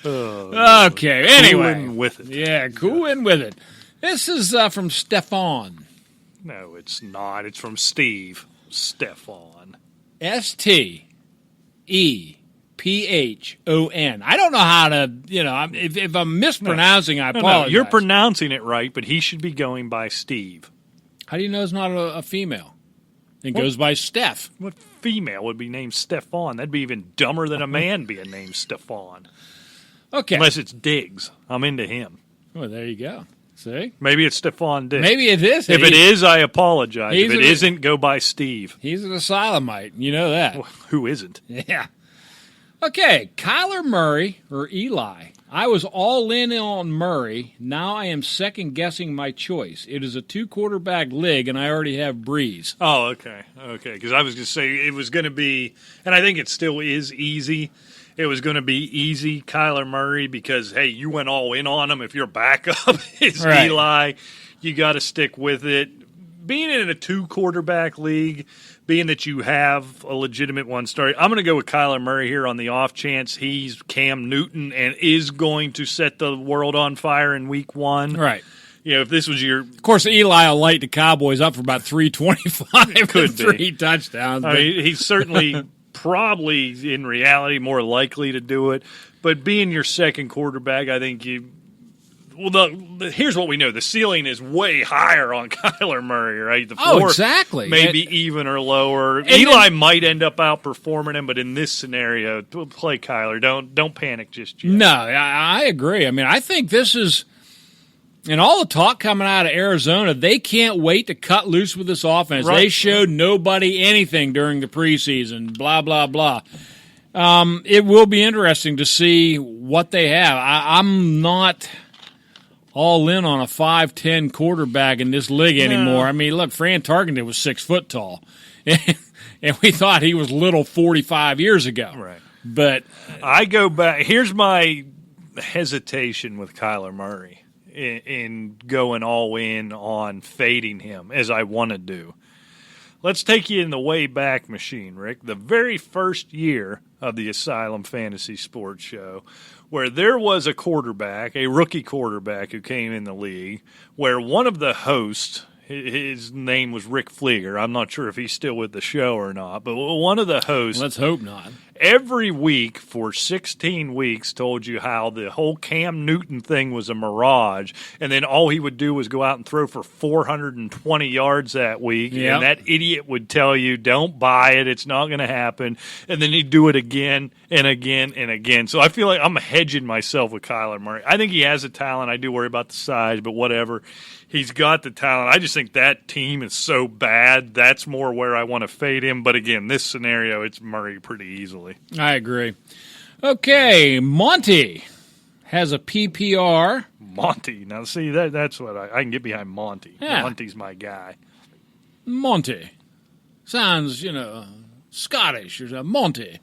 Okay, anyway. Cooling with it. Yeah, cooling with it. This is from Stefan. No, it's not. It's from Steve. Stefan. STEFAN. Phon. I don't know how to, if I'm mispronouncing, I apologize. No, you're pronouncing it right, but he should be going by Steve. How do you know it's not a female? It goes by Steph. What female would be named Stefan? That'd be even dumber than a man being named Stefan. Okay. Unless it's Diggs. I'm into him. Well, there you go. See? Maybe it's Stefan Diggs. Maybe it is. If it is, I apologize. If it isn't, go by Steve. He's an asylumite. You know that. Well, who isn't? Yeah. Okay, Kyler Murray or Eli. I was all in on Murray. Now I am second-guessing my choice. It is a 2-quarterback league, and I already have Breeze. Oh, okay. Okay, because I was going to say it was going to be, and I think it still is easy. It was going to be easy, Kyler Murray, because, hey, you went all in on him. If your backup is right. Eli, you got to stick with it. Being in a 2-quarterback league, being that you have a legitimate one starting, I'm going to go with Kyler Murray here on the off chance he's Cam Newton and is going to set the world on fire in week 1. Right. If this was your... Of course, Eli will light the Cowboys up for about 325 and 3 touchdowns. I mean, he's certainly probably, in reality, more likely to do it. But being your second quarterback, I think you... Well, here's what we know. The ceiling is way higher on Kyler Murray, right? The floor exactly. Maybe even or lower. Eli might end up outperforming him, but in this scenario, play Kyler. Don't panic just yet. No, I agree. I mean, I think this is – and all the talk coming out of Arizona, they can't wait to cut loose with this offense. Right. They showed nobody anything during the preseason, blah, blah, blah. It will be interesting to see what they have. I'm not – all in on a 5'10" quarterback in this league anymore. I mean, look, Fran Tarkenton was 6 foot tall, and we thought he was little 45 years ago. Right. But I go back. Here's my hesitation with Kyler Murray in going all in on fading him as I want to do. Let's take you in the way back machine, Rick. The very first year of the Asylum Fantasy Sports Show, where there was a quarterback, a rookie quarterback who came in the league, where one of the hosts, his name was Rick Fleeger. I'm not sure if he's still with the show or not, but one of the hosts. Let's hope not. Every week for 16 weeks told you how the whole Cam Newton thing was a mirage, and then all he would do was go out and throw for 420 yards that week, and that idiot would tell you, don't buy it, it's not going to happen, and then he'd do it again and again and again. So I feel like I'm hedging myself with Kyler Murray. I think he has the talent. I do worry about the size, but whatever. He's got the talent. I just think that team is so bad. That's more where I want to fade him. But again, this scenario, it's Murray pretty easily. I agree. Okay, Monty has a PPR. Monty. Now, see, that's what I can get behind Monty. Yeah. Monty's my guy. Monty. Sounds, Scottish or Monty.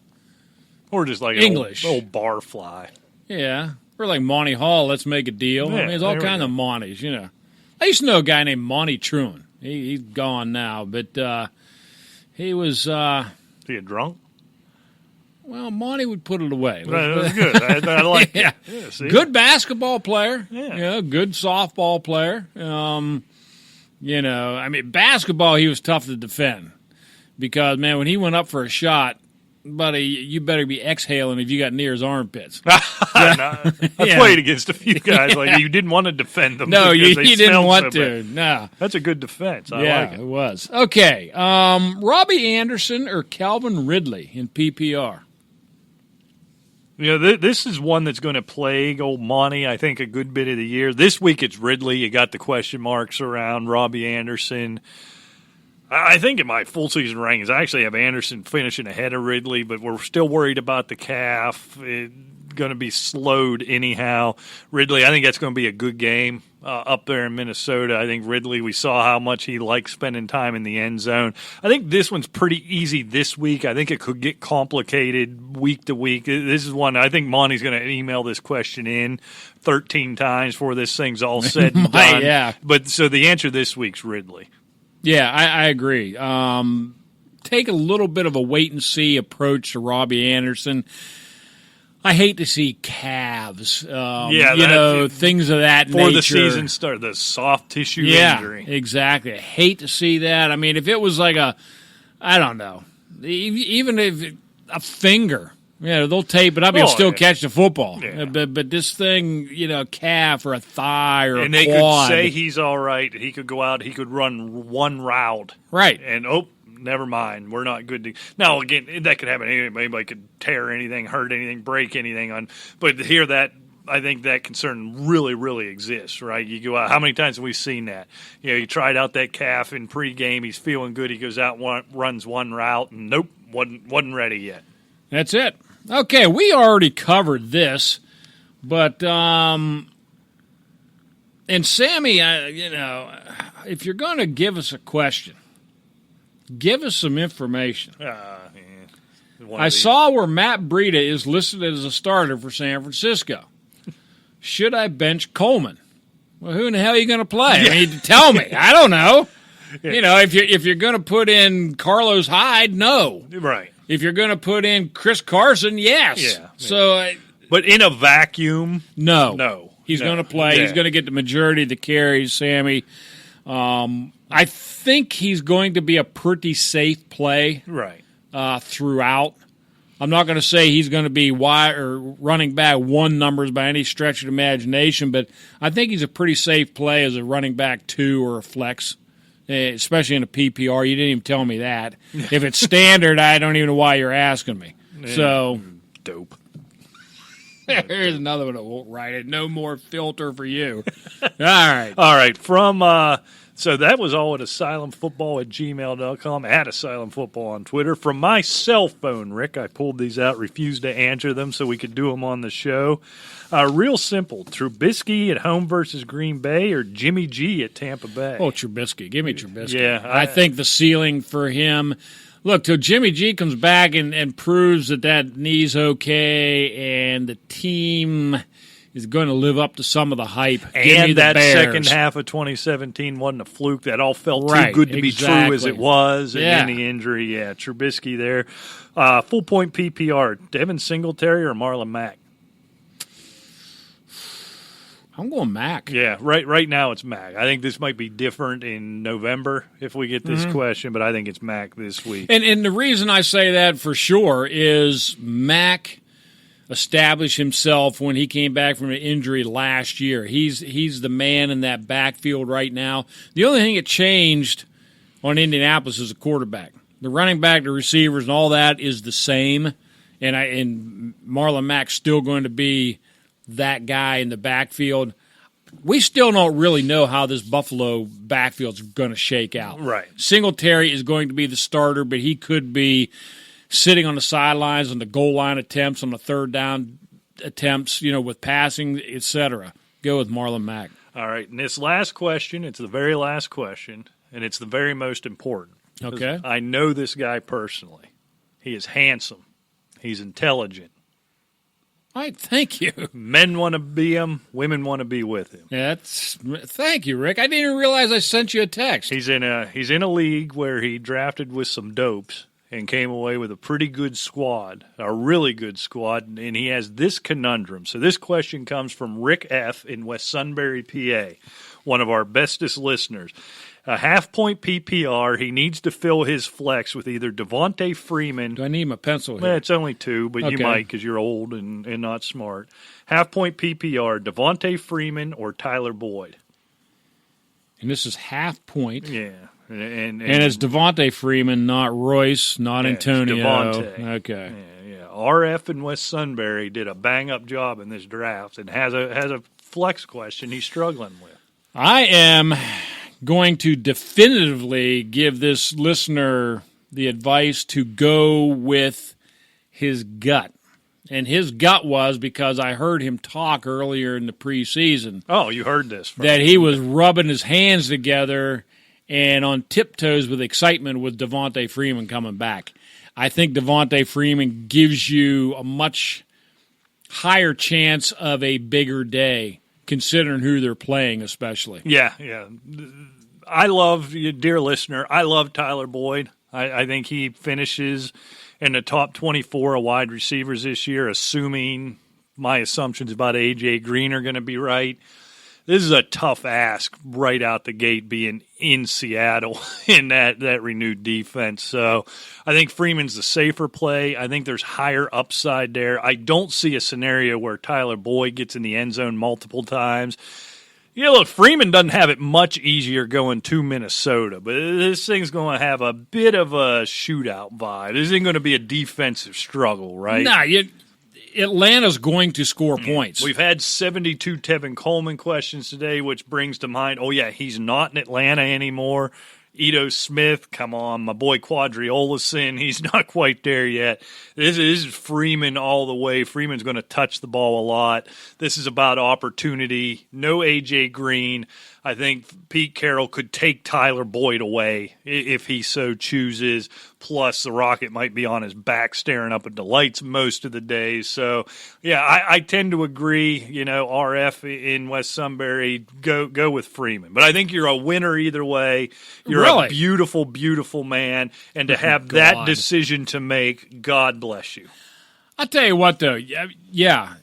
Or just like English. An old barfly. Yeah. Or like Monty Hall, let's make a deal. Yeah, I mean, there's all kinds of Montys, I used to know a guy named Monty Truant. He's gone now, but he was... Is he a drunk? Well, Monty would put it away. That was good. I like it. Yeah, see? Good basketball player. Yeah. Good softball player. Basketball, he was tough to defend because, man, when he went up for a shot, buddy, you better be exhaling if you got near his armpits. I played against a few guys like you didn't want to defend them. No, you didn't want so to. bad. No, that's a good defense. I like it. It was. Okay, Robbie Anderson or Calvin Ridley in PPR? This is one that's going to plague old Monty, I think, a good bit of the year. This week it's Ridley. You got the question marks around Robbie Anderson. I think in my full season rankings, I actually have Anderson finishing ahead of Ridley, but we're still worried about the calf. It's going to be slowed anyhow. Ridley, I think that's going to be a good game up there in Minnesota. I think Ridley, we saw how much he likes spending time in the end zone. I think this one's pretty easy this week. I think it could get complicated week to week. This is one I think Monty's going to email this question in 13 times before this thing's all said and done. Yeah. But so the answer this week's Ridley. Yeah, I agree. Take a little bit of a wait-and-see approach to Robbie Anderson. I hate to see calves, things of that nature. Before the season starts, the soft tissue injury. Yeah, exactly. I hate to see that. I mean, if it was like I don't know, even if a finger, Yeah, they'll tape it up. He'll still yeah. catch the football. Yeah. But this thing, calf or a thigh or and a they quad. could say he's all right. He could go out. He could run one route. Right. And, never mind. We're not good to – now, again, that could happen. Anybody could tear anything, hurt anything, break anything. But to hear that, I think that concern really, really exists, right? You go out. How many times have we seen that? He tried out that calf in pregame. He's feeling good. He goes out and runs one route, and nope, wasn't ready yet. That's it. Okay, we already covered this, but and Sammy, if you're going to give us a question, give us some information. I saw where Matt Breida is listed as a starter for San Francisco. Should I bench Coleman? Well, who in the hell are you going to play? I mean, tell me. I don't know. Yeah. If you're going to put in Carlos Hyde, no. Right. If you're going to put in Chris Carson, yes. Yeah. So, but in a vacuum, no. He's going to play. Yeah. He's going to get the majority of the carries, Sammy. I think he's going to be a pretty safe play throughout. I'm not going to say he's going to be wide or running back one numbers by any stretch of the imagination, but I think he's a pretty safe play as a running back 2 or a flex. Especially in a PPR. You didn't even tell me that. If it's standard, I don't even know why you're asking me. So, dope. Here's another one that won't write it. No more filter for you. All right. So that was all at asylumfootball@gmail.com, at asylumfootball on Twitter. From my cell phone, Rick, I pulled these out, refused to answer them so we could do them on the show. Real simple. Trubisky at home versus Green Bay or Jimmy G at Tampa Bay? Oh, Trubisky. Give me Trubisky. Yeah. I think the ceiling for him, look, till Jimmy G comes back and proves that knee's okay and the team is going to live up to some of the hype. And that second half of 2017 wasn't a fluke. That all felt too good to be true as it was. And then the injury, Trubisky there. Full point PPR, Devin Singletary or Marlon Mack? I'm going Mack. Yeah, right now it's Mack. I think this might be different in November if we get this question, but I think it's Mack this week. And the reason I say that for sure is Mack established himself when he came back from an injury last year. He's the man in that backfield right now. The only thing that changed on Indianapolis is a quarterback. The running back, the receivers, and all that is the same. And Marlon Mack's still going to be that guy in the backfield. We still don't really know how this Buffalo backfield's going to shake out. Right. Singletary is going to be the starter, but he could be sitting on the sidelines on the goal line attempts, on the third down attempts, with passing, etc. Go with Marlon Mack. All right, and this last question, it's the very last question, and it's the very most important. Okay. I know this guy personally. He is handsome. He's intelligent. All right, thank you. Men want to be him. Women want to be with him. Thank you, Rick. I didn't even realize I sent you a text. He's in a league where he drafted with some dopes and came away with a pretty good squad, a really good squad, and he has this conundrum. So this question comes from Rick F. in West Sunbury, PA, one of our bestest listeners. A half-point PPR, he needs to fill his flex with either Devontae Freeman. Do I need my pencil here? Well, it's only 2, but you might because you're old and not smart. Half-point PPR, Devontae Freeman or Tyler Boyd. And this is half point. Yeah. And it's Devontae Freeman, not Royce, not Antonio. Devontae. Okay. Yeah. RF in West Sunbury did a bang-up job in this draft and has a flex question he's struggling with. I am going to definitively give this listener the advice to go with his gut. And his gut was because I heard him talk earlier in the preseason. Oh, you heard this. That he was rubbing his hands together and on tiptoes with excitement with Devontae Freeman coming back. I think Devontae Freeman gives you a much higher chance of a bigger day, considering who they're playing especially. Yeah. I love, dear listener, I love Tyler Boyd. I think he finishes in the top 24 of wide receivers this year, assuming my assumptions about A.J. Green are going to be right. this is a tough ask right out the gate being in Seattle in that renewed defense. So I think Freeman's the safer play. I think there's higher upside there. I don't see a scenario where Tyler Boyd gets in the end zone multiple times. Yeah, look, Freeman doesn't have it much easier going to Minnesota, but this thing's going to have a bit of a shootout vibe. This isn't going to be a defensive struggle, right? Nah, Atlanta's going to score points. We've had 72 Tevin Coleman questions today, which brings to mind, he's not in Atlanta anymore. Ito Smith, come on, my boy Quadri Olesen, he's not quite there yet. This is Freeman all the way. Freeman's going to touch the ball a lot. This is about opportunity. No A.J. Green. I think Pete Carroll could take Tyler Boyd away if he so chooses. Plus, the Rocket might be on his back staring up at the lights most of the day. So, yeah, I tend to agree. RF in West Sunbury, go with Freeman. But I think you're a winner either way. You're a beautiful, beautiful man. And to have that decision to make, God bless you. I'll tell you what, though. Yeah.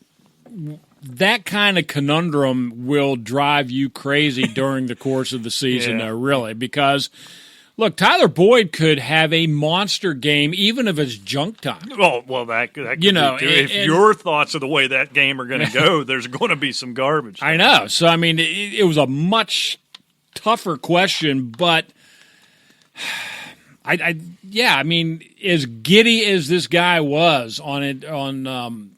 That kind of conundrum will drive you crazy during the course of the season, though, really, because, look, Tyler Boyd could have a monster game even if it's junk time. Oh, well, that could be too. If your thoughts of the way that game are going to go, there's going to be some garbage. I know. So, I mean, it was a much tougher question, but I mean, as giddy as this guy was on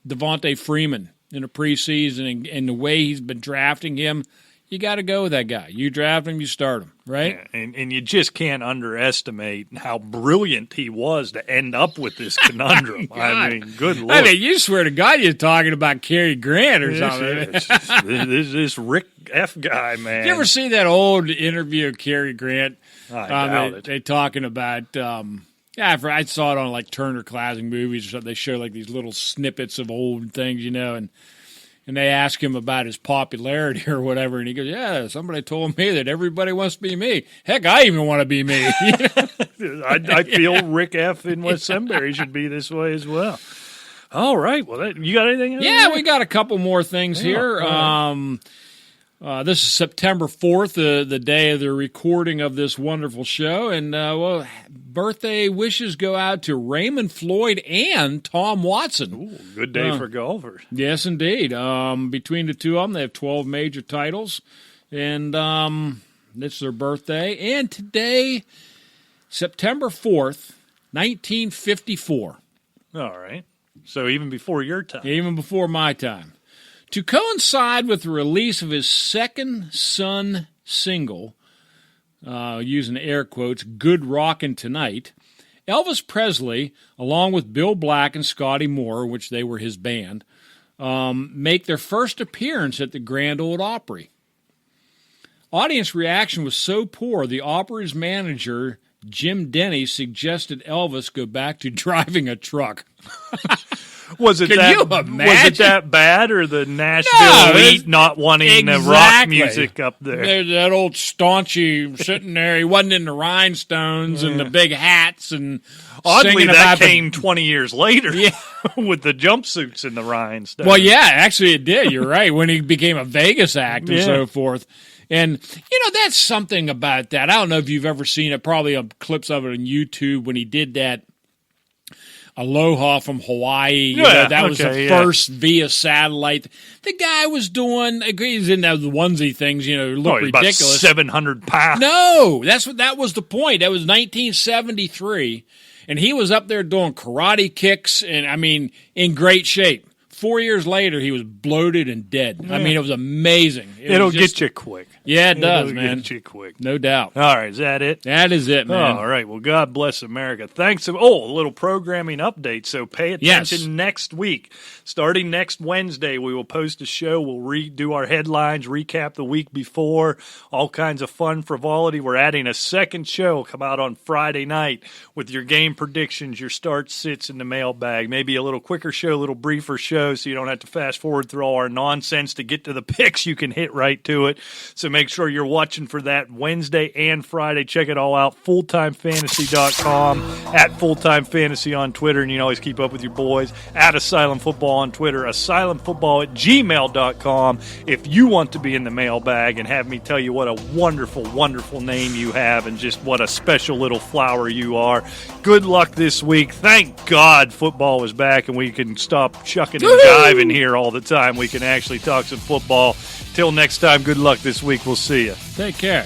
Devontae Freeman in the preseason and the way he's been drafting him, you got to go with that guy. You draft him, you start him, right? Yeah, and you just can't underestimate how brilliant he was to end up with this conundrum. I mean, good Lord. I mean, you swear to God you're talking about Cary Grant or something. This Rick F. guy, man. Did you ever see that old interview of Cary Grant? I doubt it. They're talking about I saw it on like Turner Classic Movies or something. They show like these little snippets of old things, and they ask him about his popularity or whatever, and he goes, "Yeah, somebody told me that everybody wants to be me. Heck, I even want to be me." I feel Rick F. in West Sunbury should be this way as well. All right, well, you got anything else? Yeah, we got a couple more things here. Right. This is September 4th, the day of the recording of this wonderful show. And, birthday wishes go out to Raymond Floyd and Tom Watson. Ooh, good day for golfers. Yes, indeed. Between the two of them, they have 12 major titles. And it's their birthday. And today, September 4th, 1954. All right. So even before your time. Even before my time. To coincide with the release of his second Sun single, using air quotes, Good Rockin' Tonight, Elvis Presley, along with Bill Black and Scotty Moore, which they were his band, make their first appearance at the Grand Ole Opry. Audience reaction was so poor, the Opry's manager, Jim Denny, suggested Elvis go back to driving a truck. Was it that bad, or the Nashville elite not wanting rock music up there? There's that old staunchy sitting there. He wasn't in the rhinestones and the big hats and oddly that came 20 years later with the jumpsuits and the rhinestones. Well, yeah, actually it did. You're right. When he became a Vegas act and so forth. And, that's something about that. I don't know if you've ever seen it, probably clips of it on YouTube when he did that Aloha from Hawaii. That was the first via satellite. The guy was doing, he's in the onesie things, look ridiculous. About 700 pounds. No, that was the point. That was 1973. And he was up there doing karate kicks and, in great shape. 4 years later, he was bloated and dead. Yeah. It was amazing. It'll get you quick. Yeah, it does, man. Get you quick. No doubt. All right, is that it? That is it, man. All right, well, God bless America. Thanks. A little programming update. So pay attention next week. Starting next Wednesday, we will post a show. We'll redo our headlines, recap the week before, all kinds of fun frivolity. We're adding a second show, come out on Friday night with your game predictions, your start sits in the mailbag. Maybe a little quicker show, a little briefer show, so you don't have to fast forward through all our nonsense to get to the picks. You can hit right to it. So make sure you're watching for that Wednesday and Friday. Check it all out, fulltimefantasy.com, at fulltimefantasy on Twitter, and you can always keep up with your boys at Asylum Football on Twitter, asylumfootball@gmail.com if you want to be in the mailbag and have me tell you what a wonderful, wonderful name you have and just what a special little flower you are. Good luck this week. Thank God football is back and we can stop chucking and jiving here all the time. We can actually talk some football. Till next time, good luck this week. We'll see you. Take care.